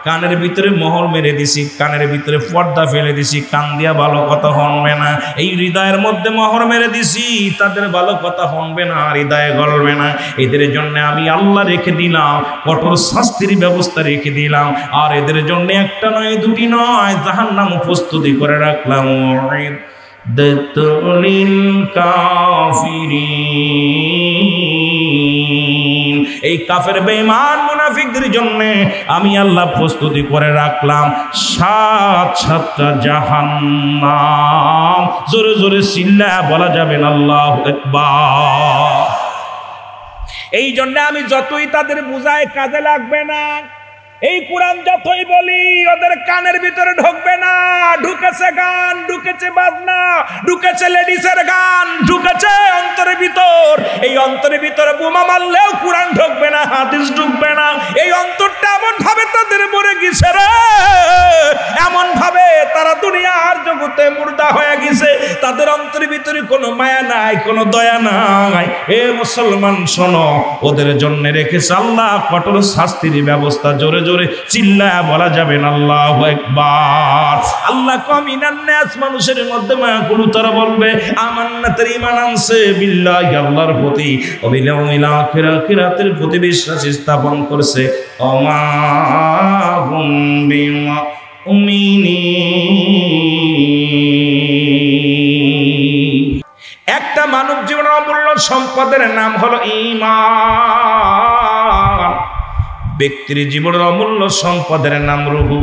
কানের ভিতরে মোহর মেরে দিছি, কানের ভিতরে পর্দা ফেলে দিছি, কান দিয়া ভালো কথা শুনবে না। এই হৃদয়ের মধ্যে মোহর মেরে দিছি, তাদের ভালো কথা শুনবে না, হৃদয়ে গলবে না। এদের জন্য আমি আল্লাহ রেখে দিলাম কঠোর শাস্তির ব্যবস্থা রেখে দিলাম। আর এদের জন্য একটা নয়, দুটি নয়, জাহান্নাম প্রস্তুতি করে রাখলাম। এই কাফের বেঈমান মুনাফিকদের জন্য আমি আল্লাহ প্রস্তুতি করে রাখলাম 7টা জাহান্নাম। জোরে জোরে চিল্লায়া বলা যাবে না আল্লাহু আকবার। এই জন্য আমি যতই তাদের বুঝাই কাজে লাগবে না। এই কোরআন যতই বলি ওদের কানের ভিতরে ঢুকবে না। ঢুকেছে গান, ঢুকেছে বাজনা, ঢুকেছে লেডিসের গান, ঢুকেছে অন্তরের ভিতর। এই অন্তরের ভিতরে বোমা মারলেও কোরআন ঢুকবে না, হাদিস ঢুকবে না। এই অন্তরটা এমন ভাবে তাদের মরে গেছে রে, এমন ভাবে তারা দুনিয়ার জগতে মুর্দা হয়ে গেছে। তাদের অন্তরের ভিতরে কোনো মায়া নাই, কোনো দয়া নাই। এ মুসলমান শোনো, ওদের জন্য রেখেছে আল্লাহ কঠোর শাস্তির ব্যবস্থা। জোরে জোরে চিল্লায়া বলা যাবে না আল্লাহু আকবার। আল্লাহ কমিনান নাস, মানুষের মধ্যে মায়াকুলু, তারা বলবে আমান্না, তার ঈমান আনছে বিল্লাহি, আল্লাহর প্রতি, ওয়া বিল ইয়াউমিল আখির, আখিরাতের প্রতি বিশ্বাস স্থাপন করছে। ওমা হুম বিমুমিনিন। একটা মানব জীবনের অমূল্য সম্পদের নাম হলো ঈমান। ব্যক্তির জীবনের অমূল্য সম্পদের নাম রুহু।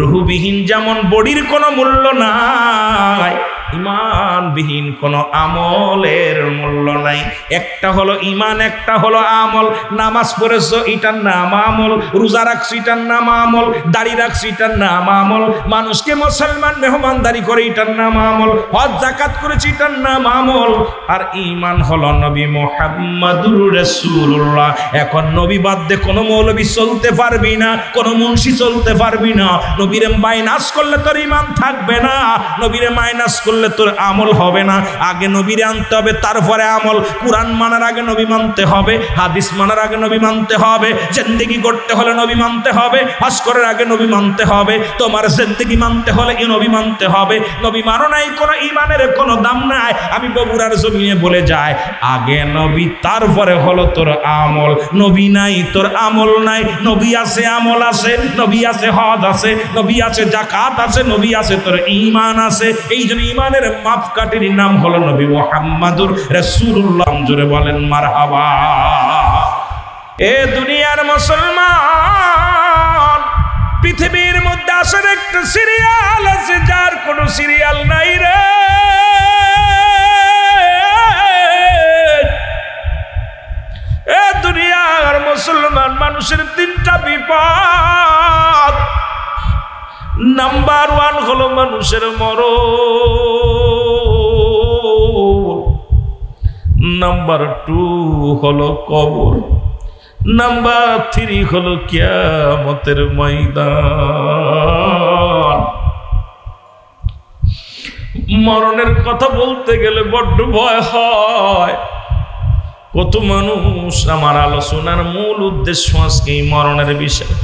রুহুবিহীন যেমন বডির কোনো মূল্য নাই, ইমানবিহীন কোনো আমলের মূল্য নাই। একটা হলো ইমান, একটা হলো আমল। নামাজ পড়েছো এটার নাম আমল, রোজা রাখছো এটার নাম আমল, দাড়ি রাখছো এটার নাম আমল, মানুষকে মুসলমান মেহমানদারি করে এটার নাম আমল, হজ যাকাত করেছি এটার নাম আমল। আর ঈমান হলো নবী মুহাম্মদুর রাসূলুল্লাহ। এখন নবী বাদ দিয়ে কোনো মৌলবী চলতে পারবি না, কোনো মুন্সি চলতে পারবি না। নবীরে মাইনাস করলে তোর ঈমান থাকবে না, নবীরে মাইনাস করলে তোর আমল হবে না। আগে নবীরে আনতে হবে, তারপরে আমল। কোরআন মানার আগে নবী মানতে হবে, হাদিস মানার আগে নবী মানতে হবে, জিন্দেগি গড়তে হলে নবী মানতে হবে, হজ করার আগে নবী মানতে হবে, তোমার জিন্দেগি মানতে হলে এই নবী মানতে হবে। নবী মানো নাই, কোনো ঈমানের কোনো দাম নাই। আমি বগুড়ার জমিনে বলে যাই, আগে নবী তারপরে হলো তোর আমল। নবী নাই তোর আমল নাই, নবী আছে আমল আছে, নবী আছে হজ আছে, নবী আছে যাকাত আছে, নবী আছে তোর ঈমান আছে। এই জন্য ঈমানের মাপকাঠির নাম হলো নবী মুহাম্মদুর রাসূলুল্লাহ। জোরে বলেন মারহাবা। এ দুনিয়ার মুসলমান, পৃথিবীর মধ্যে আসার একটা সিরিয়াল আছে যার কোনো সিরিয়াল নাই রে। এ দুনিয়ার মুসলমান মানুষের তিনটা বিপদ। নাম্বার 1 হলো মানুষের মরণ, নাম্বার 2 হলো কবর, নাম্বার 3 হলো কিয়ামতের ময়দান। মরণের কথা বলতে গেলে বড্ড ভয় হয়। কত মানুষ, আমার আলোচনার মূল উদ্দেশ্য আজকে এই মরণের বিষয়।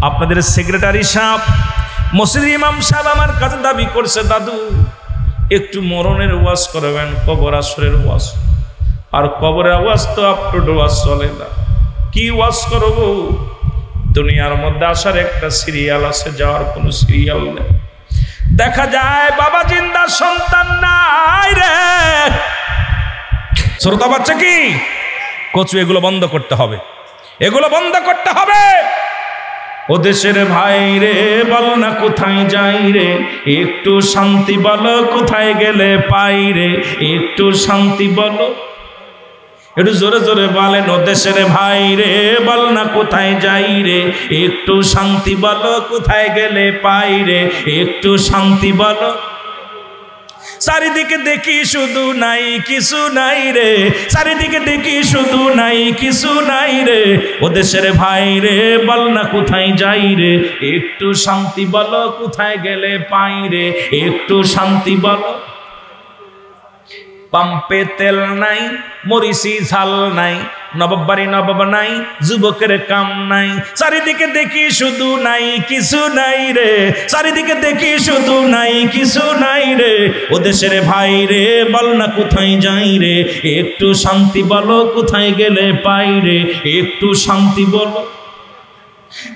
আপনাদের সেক্রেটারি সাহেব, মসজিদ ইমাম সাহেব আমার কাছে দাবি করছে, দাদু একটু মরণের ওয়াজ করবেন, কবর আসরের ওয়াজ। আর কবরের আওয়াজ তো আপ টু ডেট ওয়াজ চলে না। কি ওয়াজ করব? দুনিয়ার মধ্যে আসার একটা সিরিয়াল আছে, যাওয়ার কোনো সিরিয়াল নেই। দেখা যায় বাবা জিন্দা, সন্তান নাই রে। শ্রোতা বাচ্চা কি কচু, এগুলো বন্ধ করতে হবে, এগুলো বন্ধ করতে হবে। ও দেশের ভাই রে, বল না কোথায় যাই রে, একটু শান্তি বলো, কোথায় গেলে পাই রে, একটু শান্তি বলো। একটু জোরে জোরে বলেন, ও দেশের ভাই রে, বল না কোথায় যাই রে, একটু শান্তি বলো, কোথায় গেলে পাই রে, একটু শান্তি বলো। চারিদিকে দেখি শুধু নাই কিছু নাই রে, চারিদিকে দেখি শুধু নাই কিছু নাই রে। ও দেশের ভাই রে, বল না কোথায় যাই রে, একটু শান্তি বলো, কোথায় গেলে পাই রে, একটু শান্তি বলো। পাম্পে তেল নাই, মরিচি ঝাল নাই, নবাব বাড়ি নবাব নাই, যুবকের কাম নাই। চারিদিকে দেখি শুধু নাই কিছু নাই রে, চারিদিকে দেখি শুধু নাই কিছু নাই রে। ও দেশের ভাই রে, বল না কোথায় যাই রে, একটু শান্তি বলো, কোথায় গেলে পাই রে, একটু শান্তি বলো।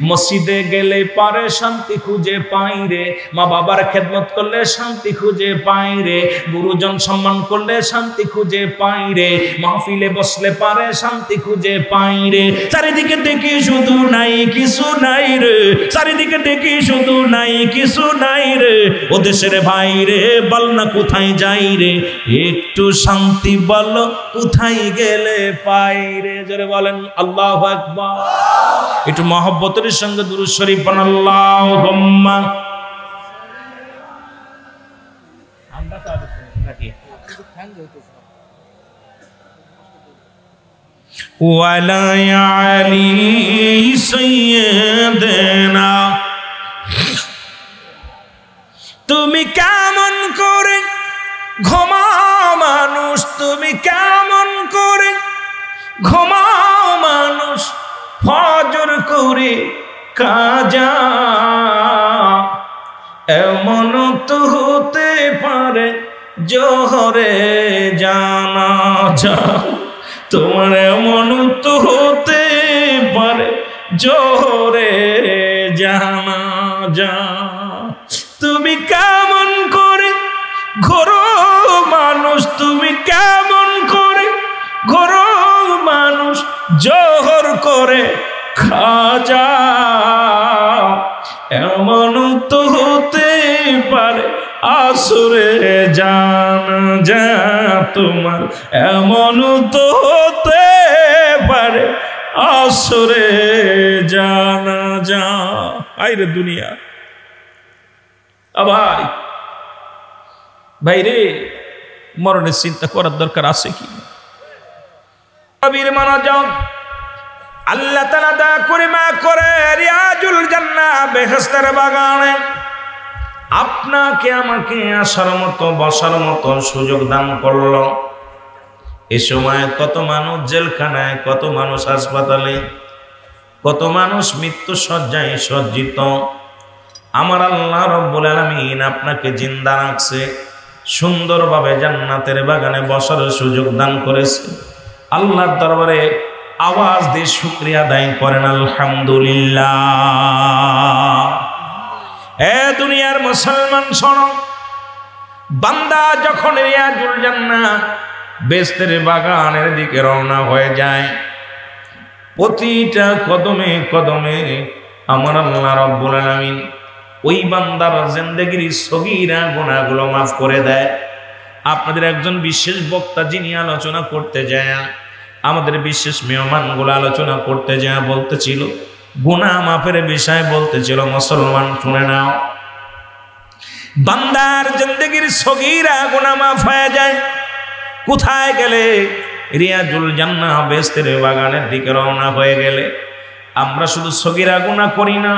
মসজিদে গেলে পারে শান্তি খুঁজে পাই রে, মা বাবার খেদমত করলে শান্তি খুঁজে পাই রে, গুরুজন সম্মান করলে শান্তি খুঁজে পাই রে, মাহফিলে বসলে পারে শান্তি খুঁজে পাই রে। চারিদিকে দেখি শুধু নাই কিছু নাই রে, চারিদিকে দেখি শুধু নাই কিছু নাই রে। ও দেশের ভাই রে, বল না কোথায় যাই রে, একটু শান্তি বলো, কোথায় গেলে পাই রে। জোরে বলেন আল্লাহু আকবার। একটু মহব্বতের সঙ্গে দুরূদ শরীফ পড়ুন, আল্লাহুম্মা ওয়ালা আলী সাইয়্যিদিনা। তুমি কেমন করে ঘুমাও মানুষ, তুমি কেমন করে ঘুমাও মানুষ, ফজর করে কাজা। এমন তো হতে পারে জোহরে জানাজা, তোমার এমন তো হতে পারে জোহরে জানাজা। তুমি কেমন করে ঘোরো মানুষ, তুমি কেমন করে ঘোরো মানুষ, জোহর করে খাজা। এমন তো হতে পারে আসরে জানাজা তোমার, এমন তো হতে পারে আসরে জানাজা। আইরে দুনিয়া ভাই, ভাইরে মরণের চিন্তা করার দরকার আছে কি? কবির মনোযোগ, আল্লাহ তাআলা দয়া করে মা করে রিয়াজুল জান্নাহ বেহেশতের বাগানে আপনাকে আমাকে আসার মতো বসার মতো সুযোগ দান করলো। এ সময় কত মানুষ জেলখানায়, কত মানুষ হাসপাতালে, কত মানুষ মৃত্যু শয্যায় সজ্জিত। আমার আল্লাহ রব্বুল আলামিন আপনাকে জিন্দা রাখছে, সুন্দরভাবে জান্নাতের বাগানে বসার সুযোগ দান করেছে। আল্লাহর দরবারে আওয়াজ দিয়ে শুকরিয়া আদায় করেন আলহামদুলিল্লাহ। এ দুনিয়ার মুসলমান শোনো, বান্দা যখন রিয়াজুল জান্নাহ বেহেশতের বাগানের দিকে রওনা হয়ে যায়, প্রতিটা কদমে কদমে আমার আল্লাহ রব্বুল আলামিন ওই বান্দার জিন্দেগির সগীরা গুনাহগুলো মাফ করে দেয়। আপনাদের একজন বিশেষ বক্তা যিনি আলোচনা করতে যায়, আমাদের বিশেষ মেহমানগুলো আলোচনা করতে যায় বলতেছিল, গুনাহ মাফের বিষয় বলতেছিল। মুসলমান শুনে নাও, বান্দার জিন্দেগির সগীরা গুনাহ মাফ হয়ে যায় কোথায় গেলে? রিয়াজুল জান্নাহ বেহেশতের বাগানের দিকে রওনা হয়ে গেলে। আমরা শুধু সগীরা গুনাহ করি না,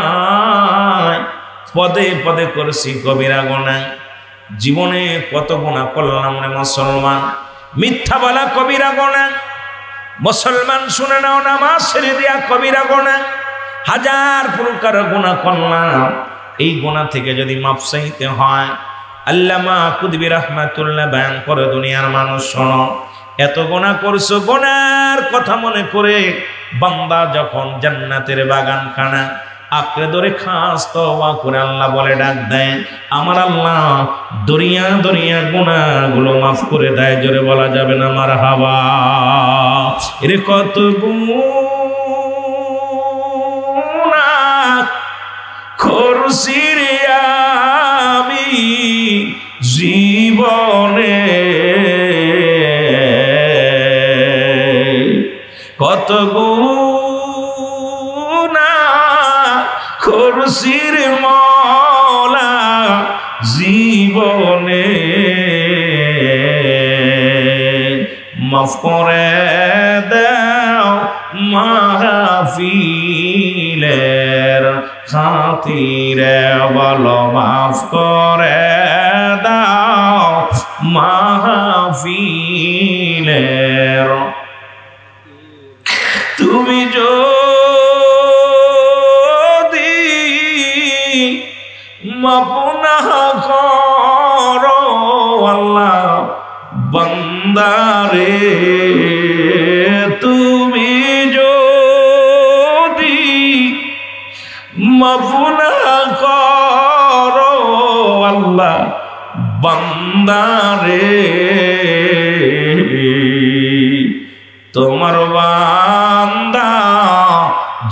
পদে পদে করছি কবিরা গুনাহ। জীবনে কত গুনাহ করলাম রে মুসলমান, মিথ্যা বলা কবিরা গুনাহ। মুসলমান শুনে নাও, নামাজ ছেড়ে দিয়া কবিরা গুনাহ। হাজার প্রকার গুনাহ করলাম, এই গুনাহ থেকে যদি মাফ চাইতে হয়, আল্লামা কুতুবী রাহমাতুল্লাহ বয়ান করে, দুনিয়ার মানুষ শোনো, এত গুনাহ করছো, গুনার কথা মনে করে বান্দা যখন জান্নাতের বাগানখানা আঁকড়ে ধরে খাস তওবা করে আল্লাহ বলে ডাক দেয়, আমার আল্লাহ দরিয়া দরিয়া গুনাহগুলো মাফ করে দেয়। জোরে বলা যাবে না মারহাবা? এর কত গুনাহ করছি রে আমি জীবনে, কত গুনাহ করছি রে মওলা জীবনে, মাফ করে দাও মাহফিলের খাতিরে, বলো মাফ করে দাও মাহফিলের। তুমি যদি মাফ না করো আল্লাহ বান্দারে, তুমি যদি মাফ না করো আল্লাহ বান্দারে, তোমার বান্দা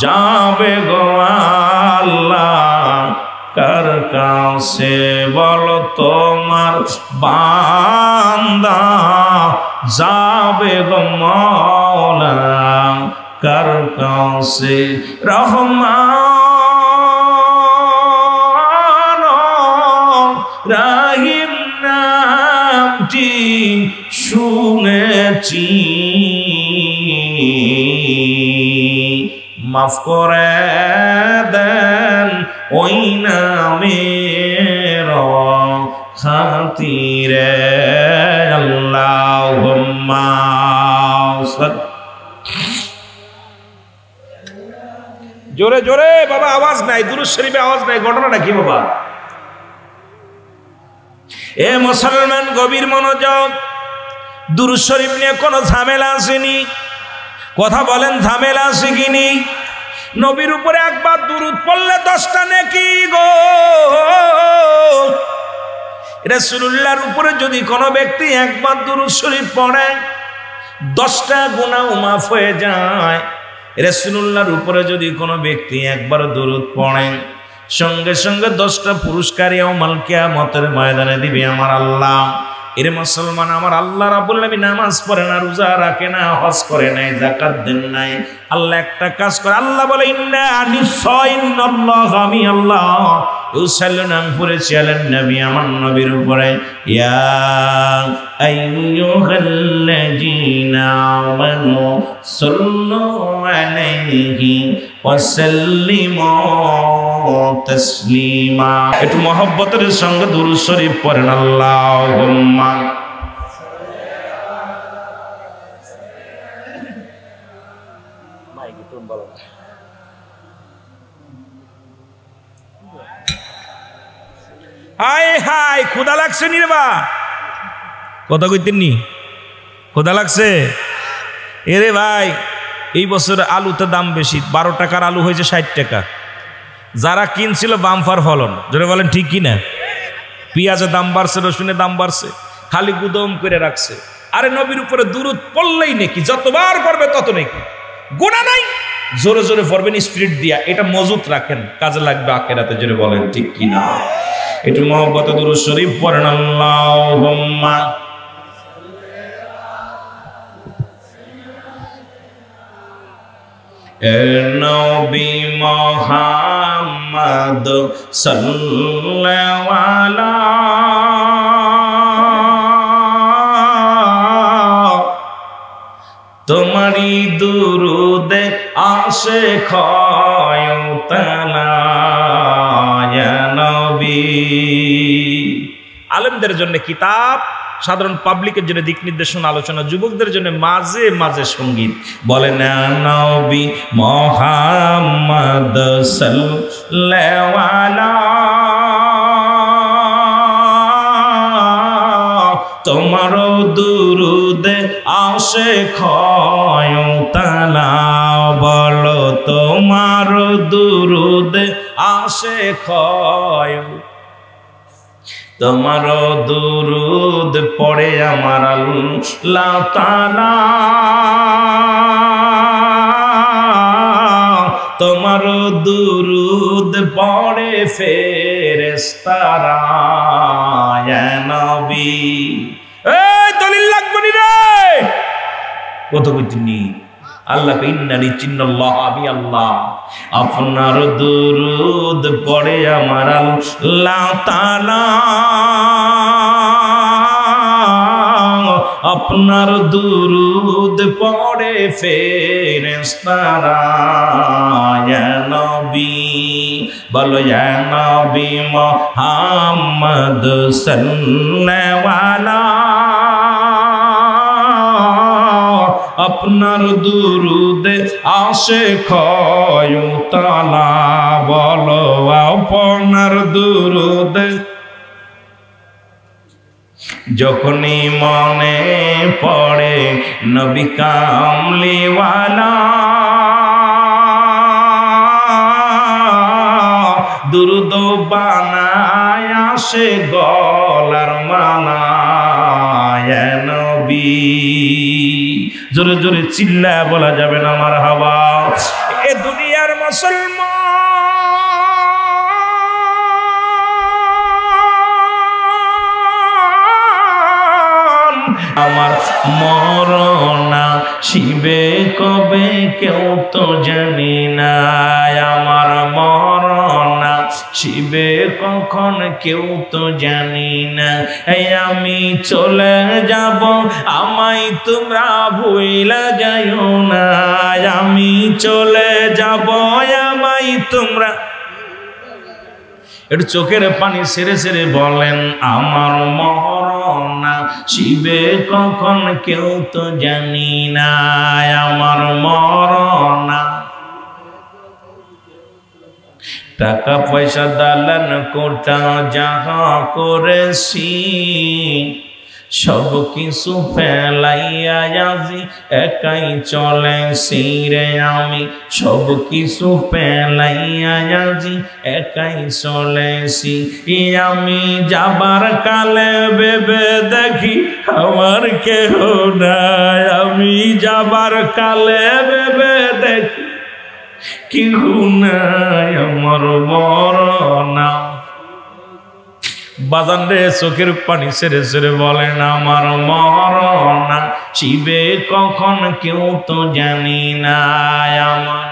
যাবে গো আল্লাহ কার কাছে? বলো তোমার বান্দা যাবে গো মওলা কার কাছে? রহমান রাহিম নামটি শুনেছি, মাফ করে দেন ওই নামের খাতিরে, আল্লাহুম্মা জোরে জোরে বাবা আওয়াজ নাই, দুরূদ শরীফে আওয়াজ নাই, ঘটনাটা কি বাবা? এ মুসলমান গভীর মনোযোগ, দুরূদ শরীফ নিয়ে কোনো ঝামেলা আসেনি। কথা বলেন, ঝামেলা আছে কিনি? নবীর উপরে একবার দুরূদ পড়লে 10টা নেকি গো। রাসূলুল্লাহর উপরে যদি কোনো ব্যক্তি একবার দুরূদ শরীফ পড়ে 10টা গুনাহ মাফ হয়ে যায়। রাসূলুল্লাহর উপরে যদি কোনো ব্যক্তি একবার দুরূদ পড়ে সঙ্গে সঙ্গে 10টা পুরস্কার ইয়াউমাল কিয়ামতের ময়দানে দিবে আমার আল্লাহ। এরে মুসলমান, আমার আল্লাহ রাব্বুল আলামিন নামাজ পড়ে না, রোজা রাখে না, হজ করে নাই, যাকাত দেন নাই। আল্লাহ একটা কাজ করে, আল্লাহ বলে ইন্না নিশ্চয়ইন্নাল্লাহ, আমি আল্লাহ ইউসাল্লুনা, আমি পড়েছি আলান নবী, আমার নবীর উপরে, ইয়া আইয়ুহাল্লাযীনা আমানু সাল্লু আলাইহি ওয়া সাল্লিমু তাসলিমা। একটু মহব্বতের সঙ্গে দুরূদ শরীফ পড়েন, আল্লাহুম্মা। হায় হায়, ক্ষুধা লাগছে নি রে বা? কথা কইতেন নি? ক্ষুধা লাগছে? এরে ভাই, এই বছর আলুতে দাম বেশি, 12 টাকার আলু হয়েছে 60 টাকা। যারা কিনছিল বাম্পার ফলন, জোরে বলেন ঠিক কিনা? পেঁয়াজের দাম বাড়ছে, রসুনের দাম বাড়ছে, খালি গুদম করে রাখছে। আরে নবীর উপরে দুরূদ পড়লেই নাকি, যতবার পড়বে তত নাকি, গুনাহ নাই। জোরে জোরে পড়বেন স্পিরিট দিয়া, এটা মজুত রাখেন, কাজে লাগবে আখিরাতে, জোরে বলেন ঠিক কিনা? একটু মহব্বতে দুরূদ শরীফ পড়েন, আল্লাহুম্মা। নবী মুহাম্মদ সাল্লাল্লাহু আলাইহি, তোমারি দুরুদে আসে খয়তালা ইয়া নবী। আলেমদের জন্য কিতাব, সাধারণ পাবলিকের জন্য দিক নির্দেশনা, আলোচনা, যুবকদের জন্য মাঝে মাঝে সঙ্গীত। বলেন নবী মুহাম্মদ সাল্লাল্লাহু আলাইহি, তোমার দুরুদ আসে খয়তালা, বলো তোমার দুরুদ আসে খয়, তোমার দুরুদ পড়ে আমার আল্লাহ তাআলা, তোমার দুরুদ পড়ে ফেরেশতারা ইয়া নবী। এই দলিল লাগবে নি রে, কত কইতেনি? আল্লাহ ইন্নানি চিন্নাল্লাহ, আমি আল্লাহ আপনার দুরুদ পড়ে আমার আল্লাহ তাআলা, আপনার দুরুদ পড়ে ফেরেশতারা ইয়া নবী। বলো ইয়া নবী মুহাম্মদ সাল্লাল্লাহু আলাইহি, আপনার দুরুদ আসে খয়তালা, বলো আপনার দুরুদ যখনই মনে পড়ে নবী কামলিওয়ালা, দুরুদ বানায় আসে গলার মালা ইয়া নবী। জোরে জোরে চিল্লা বলা যাবে না মারহাবা। এ দুনিয়ার মুসলমান, আমার মরনা শিবে কবে কেউ তো জানি না, আমার মরনা শিবে কখন কেউ তো জানি না, এই আমি চলে যাব আমায় তোমরা ভুইলা যাইও না, আমি চলে যাব আমায় তোমরা। একটু চোখের পানি সেরে সেরে বলেন, আমার মরনা শিবে কখন কেউ তো জানি না, আমার মরনা। টাকা পয়সা দালান কোটা যাহা করেছি, সব কিছু ফেলাইয়া আজি একাই চলেছি রে আমি, সব কিছু ফেলাইয়া আজি একাই চলেছি, আমি যাবার কালে ভেবে দেখি আমার কেহ নাই, আমি যাবার কালে ভেবে দেখি কেউ নাই আমার মরনা। বাজান রে চোখের পানি ছেড়ে ছেড়ে বলেন আমার মরনা শিবে কখন কেউ তো জানি না আমার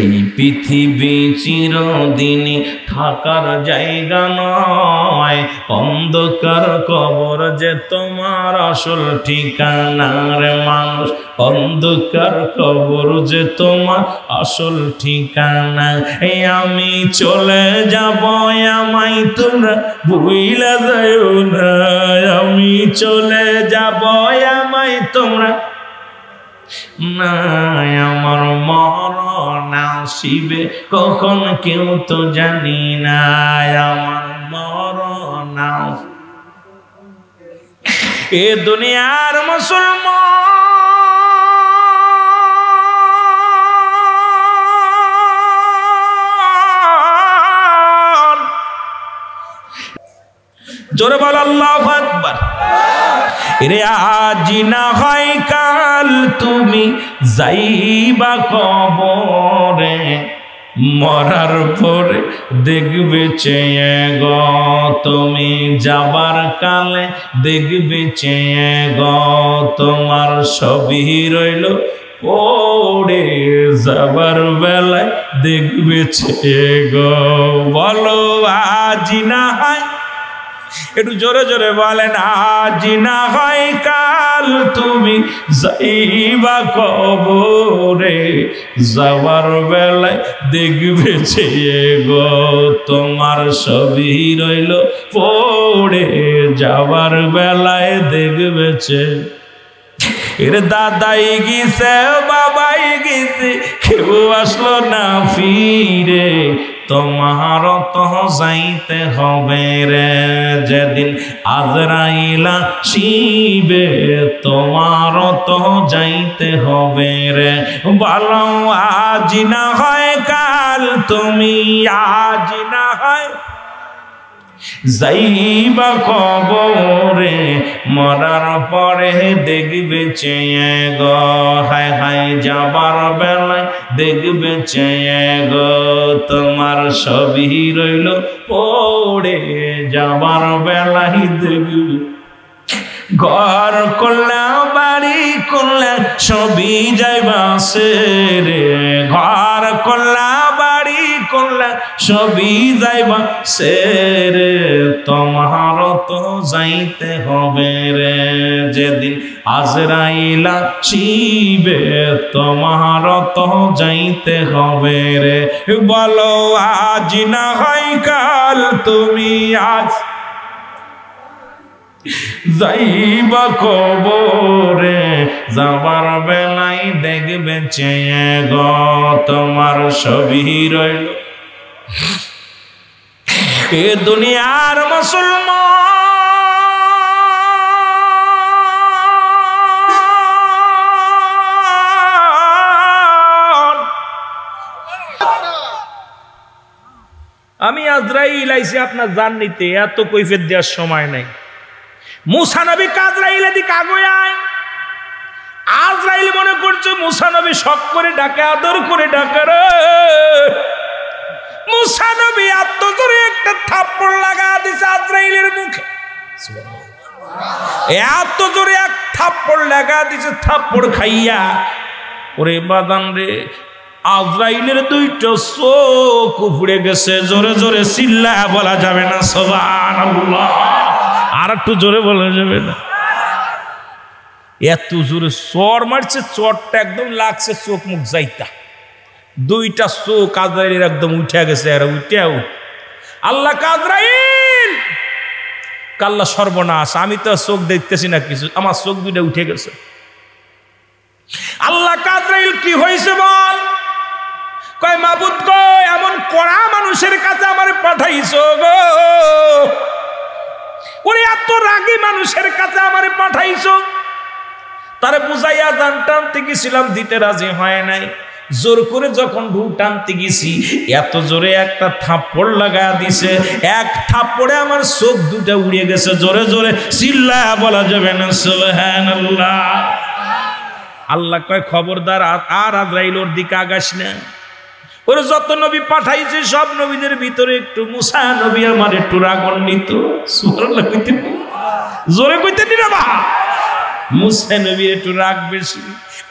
এই পৃথিবী চিরদিনই থাকার জায়গা নয়, অন্ধকার কবর যে তোমার আসল ঠিকানার মানুষ, অন্ধকার কবর যে তোমার আসল ঠিকানা। এই আমি চলে যাব আমায় তোমরা ভুইলা যাও না, আমি চলে যাব আমায় তোমরা না, আমার মরণ আসিবে কখন কেউ তো জানি না, আমার মরণ। এ দুনিয়ার মুসলমান জোরে বল আল্লাহু আকবার। রে আজ না হয় কাল তুমি যাইবা কবরে, মরার পরে দেখবে চেয়ে গো তুমি, যাবার কালে দেখবে চেয়ে গো তোমার সবই রইল পড়ে, যাবার বেলায় দেখবে চেয়ে গো। বলো আজ না হয়, একটু জোরে জোরে বলেন আজ না হয় কাল তুমি যাইবা কবরে, যাওয়ার বেলায় দেখবে চেয়ে গো তোমার সবই রইল পড়ে, যাওয়ার বেলায় দেখবে চেয়ে। এর দাদাই গেছে বাবাই গেছে কেউ আসলো না ফিরে, তোমার তো যাইতে হবে রে যেদিন আজরাইলা শিবে, তোমার তো যাইতে হবে রে। বলো আজ না হয় কাল তুমি, আজ না হয় যাইবা কবরে, মরার পরে দেখবে চেয়ে গো, হায় হায় যাবার বেলায় দেখবে চেয়ে গো তোমার সবই রইল পড়ে, যাবার বেলায় দেখবে। ঘর করলা বাড়ি করলা সবই যাইবা সে রে, ঘর করলা বাড়ি করলা সবই যাইবা সে রে, তোমার তো যাইতে হবে রে যেদিন আজরাইলা শিবে, তোমার তো যাইতে হবে রে। বলো আজ না হয় কাল তুমি, আজ যাইবা কবরে, যাবার বেলায় দেখবে চেয়ে গো তোমার সবই রইল। এ দুনিয়ার মুসলমান, আমি আজরাইল আইছি আপনার জান নিতে, এত কৈফিয়ত দেওয়ার সময় নাই। মুসা নবী আজরাইল দিকে আগুয়ায়, আজরাইল মনে করছে মুসা নবী শখ করে ডাকে, আদর করে ডাকে রে। মুসা নবী আত্মজোরে একটা থাপ্পড় লাগা দিছে আজরাইলের মুখে, এত জোরে এক থাপ্পড় লাগা দিছে, থাপ্পড় খাইয়া ওরে বাদান রে আজরাইলের দুইটা চোখ উপড়ে গেছে। জোরে জোরে চিল্লা বলা যাবে না সুবহানাল্লাহ, আর একটু জোরে বলা যাবে না? এত জোরে চর মারছে, চরটা একদম লাগছে চোখ মুখ যাইতা, দুইটা চোখ আজরাইলের একদম উঠে গেছে। আর উঠে আল্লাহ আজরাইল কাল্লা সর্বনাশ, আমি তো চোখ দেখতেছি না কিছু, আমার চোখ দুইটা উঠে গেছে। আল্লাহ আজরাইল কি হয়েছে বল? কয় মাবুদ গো, এমন কড়া মানুষের কাছে আমার পাঠাইছো গো, ওরে এত রাগী মানুষের কাছে আমারে পাঠাইছো। তারে বুঝাইয়া জান টানতে গেছিলাম, দিতে রাজি হয় নাই। জোর করে যখন ঢু টানতে গেছি, এত জোরে একটা থাপ্পড় লাগা দিছে, এক থাপ্পড়ে আমার চোখ দুটা উড়িয়ে গেছে। জোরে জোরে চিল্লা বলা যাবে না সুবহানাল্লাহ। আল্লাহ কয় খবরদার আর আজরাইল ওর দিকে আগাস না। ওর যত নবী পাঠাইছে সব নবীদের ভিতরে একটু মুসা নবী আমার একটু রাগান্বিত। সুবহানাল্লাহ কইতে জোরে কইতে দিনা বা মুসা নবীর একটু রাগ বেশি,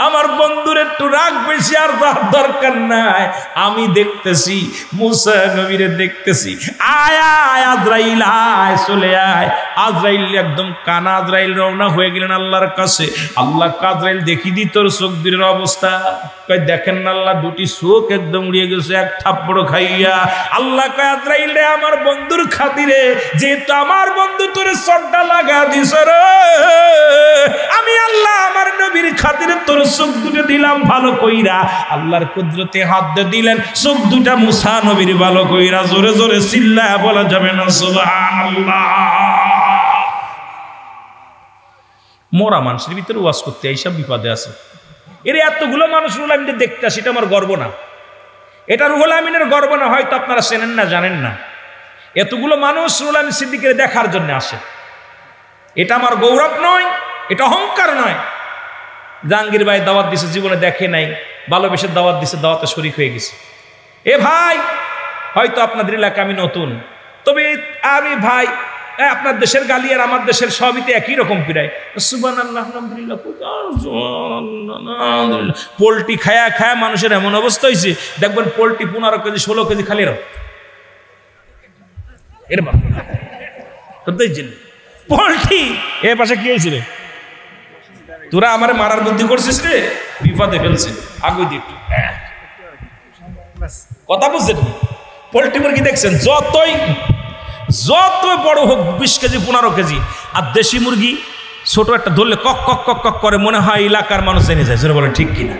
আমার বন্ধুর একটু রাগ বেশি। আর দরকার নাই, আমি দেখতেছি মুসা নবীরে দেখতেছি। আয় আয় আজরাইল আয়, চলে আয়। আজরাইল একদম কানা আজরাইল রওনা হয়ে গেলেন আল্লাহর কাছে। আল্লাহ আজরাইল দেখি দি তোর চোখ দুটির অবস্থা। কয় দেখেন না আল্লাহ, দুটি চোখ একদম উড়িয়ে গেছে এক থাপ্পড় খাইয়া। আল্লাহ কয় আজরাইল রে, আমার বন্ধুর খাতিরে যেহেতু আমার বন্ধু তোরে চড্ডা লাগা দিছ রে, আমি আল্লাহ আমার নবীর খাতিরে তোর চোখ দুটো দিলাম ভালো কইরা। আল্লাহর কুদরতে হাত দিয়ে দিলেন, চোখ দুটা মুসা নবীর ভালো কইরা। জোরে জোরে চিল্লায়া বলা যাবে না সুবহানাল্লাহ। মোরা মানুষের ভিতরে ওয়াজ করতে এইসব বিপদে আছে। এর এতগুলো মানুষ রুহুল আমিনকে দেখতে আসে, এটা আমার গর্ব না, এটা রুহুল আমিনের গর্ব না। হয়তো আপনারা চেনেন না, জানেন না। এতগুলো মানুষ রুহুল আমিন সিদ্দিকের দেখার জন্য আসে, এটা আমার গৌরব নয়, এটা অহংকার নয়। জাহাঙ্গীর ভাই দাওয়াত দিছে, জীবনে দেখে নাই, ভালোবেসে দাওয়াত দিছে, দাওয়াতে শরীক হয়ে গেছে। এ ভাই, হয়তো আপনাদের এলাকা আমি নতুন, তবে আমি ভাই আপনার দেশের গালি আর আমার দেশের সবইতে একই রকম পিরায়। সুবহানাল্লাহ আলহামদুলিল্লাহ। পোলট্রি খায়া খায়া মানুষের এমন অবস্থা হয়েছে, দেখবেন পোলট্রি 15 কেজি 16 কেজি খালি এরকম পোলট্রি। এ পাশে কি হয়েছিল? তোরা আমার মারার বুদ্ধি করছিস রে, বিপদে ফেলছে। আগুই দিয়ে একটু কথা বুঝছেন? পোলট্রি মুরগি দেখছেন, যত বড় হোক 20 কেজি 15 কেজি, আর দেশি মুরগি ছোট একটা ধরলে কক কক কক কক করে, মনে হয় এলাকার মানুষ জেনে যায়। জোরে বলে ঠিক কিনা?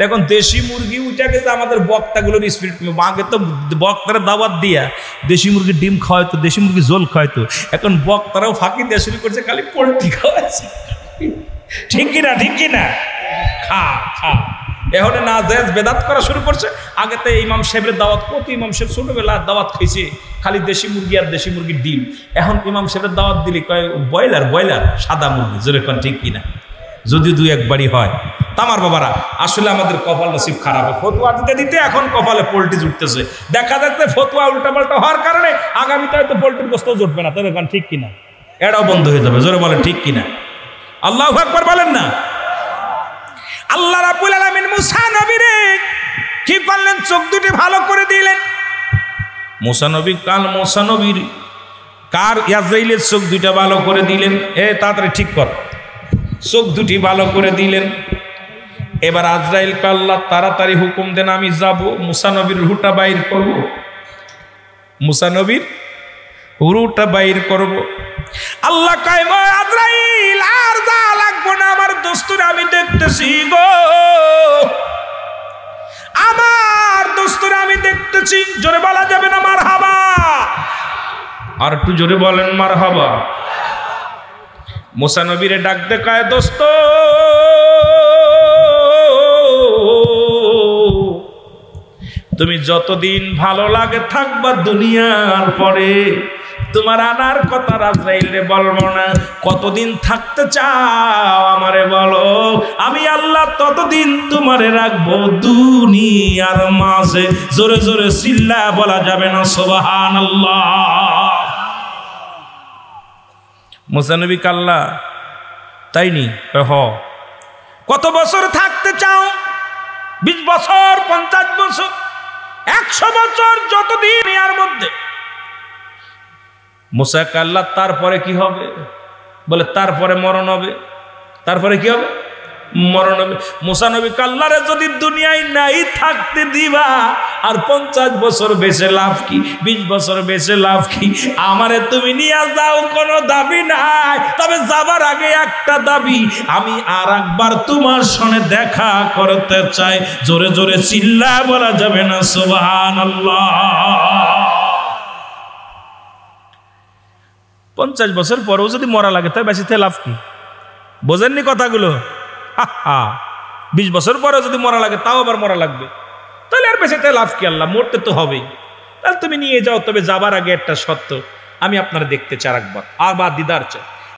এখন দেশি মুরগি উঠে গেছে আমাদের বক্তাগুলোর স্পিরিট। আগে তো বক্তারা দাওয়াত দিয়া দেশি মুরগির ডিম খাওয়াইতো, দেশি মুরগি ঝোল খাওয়াইতো। এখন বক্তারাও ফাঁকি দেওয়া শুরু করছে, খালি পোলট্রি খাওয়াচ্ছে। ঠিক কিনা? ঠিক কিনা? খা খা এখন না জায়েজ বেদাত করা শুরু করছে। আগে তো ইমাম সাহেবের দাওয়াত, কত ইমাম সাহেব ছোটবেলা দাওয়াত খাইছে খালি দেশি মুরগি আর দেশি মুরগির ডিম। এখন ইমাম সাহেবের দাওয়াত দিলে কয় ব্রয়লার সাদা মুরগি। জোরে কোন ঠিক কিনা? যদি 2-1 হয়। তামার বাবারা, আসলে আমাদের কপাল নসিব খারাপ। ফতুয়া দিতে দিতে এখন কপালে পোলট্রি জুটতেছে। দেখা যাচ্ছে ফতুয়া উল্টাপাল্টা হওয়ার কারণে আগামীতে হয়তো পোলট্রির গোস্ত জুটবে না। তবে ঠিক কিনা? এটাও বন্ধ হয়ে যাবে। জোরে বলেন ঠিক কিনা? আল্লাহু আকবার বলেন না। আল্লাহ রাব্বুল আলামিন মুসা নবীরে কি করলেন? চোখ দুটি ভালো করে দিলেন। মুসা নবীর কার আজরাইলের চোখ দুইটা ভালো করে দিলেন। তাড়াতাড়ি ঠিক কর, চোখ দুটি ভালো করে দিলেন। এবার আজরাইল কে আল্লাহ তাড়াতাড়ি হুকুম দেন, আমি যাব মুসা নবীর রুহটা বাইর করব, মুসা নবীর রুহটা বাইর করব। আল্লাহ কয় আজরাইল আর যা লাগবে না, আমার দোস্তুরে আমি দেখতেছি গো, আমার দোস্তুরে আমি দেখতেছি। জোরে বলা যাবে না মারহাবা? আর একটু জোরে বলেন মারহাবা। মুসা নবীরে ডাক দে, কয় দোস্ত তুমি যতদিন ভালো লাগে থাকবা দুনিয়ার পরে, তোমার আনার কথা আজরাইল রে বলবো না। কতদিন থাকতে চাও আমারে বলো, আমি আল্লাহ ততদিন তোমারে রাখবো দুনিয়ার মাঝে। জোরে জোরে চিল্লা বলা যাবে না সুবহানাল্লাহ। মুসা নবী কাল্লা তাই নি? কত বছর থাকতে চাও? 20 বছর, 50 বছর, 100 বছর, যতদিন এর মধ্যে। মুসা কাল্লা তারপরে কি হবে? বলে তারপরে মরণ হবে। তারপরে কি হবে? মরণ হবে। মুসা নবী কাল্লারে যদি দুনিয়ায় নাই থাকতে দিবা, আর 50 বছর বেঁচে লাভ কি? 20 বছর বেঁচে লাভ কি? আমারে তুমি নিয়ে যাও, কোনো দাবি নাই। তবে যাবার আগে একটা দাবি, আমি আর একবার তোমার সঙ্গে দেখা করতে চাই। জোরে জোরে চিল্লা বলা যাবে না সুবহানাল্লাহ। 50 বছর পরেও যদি মরা লাগে তাই বেঁচে থেকে লাভ কি? বোঝেননি কথাগুলো? 20 বছর পরেও যদি মরা লাগে, তাও আবার মরা লাগবে, তাহলে আর বেঁচে থেকে লাভ কি? আল্লাহ মরতে তো হবেই। তাহলে তুমি নিয়ে যাও, তবে যাবার আগে একটা সত্য, আমি আপনারা দেখতে চাই একবার, আবার দিদার চাই।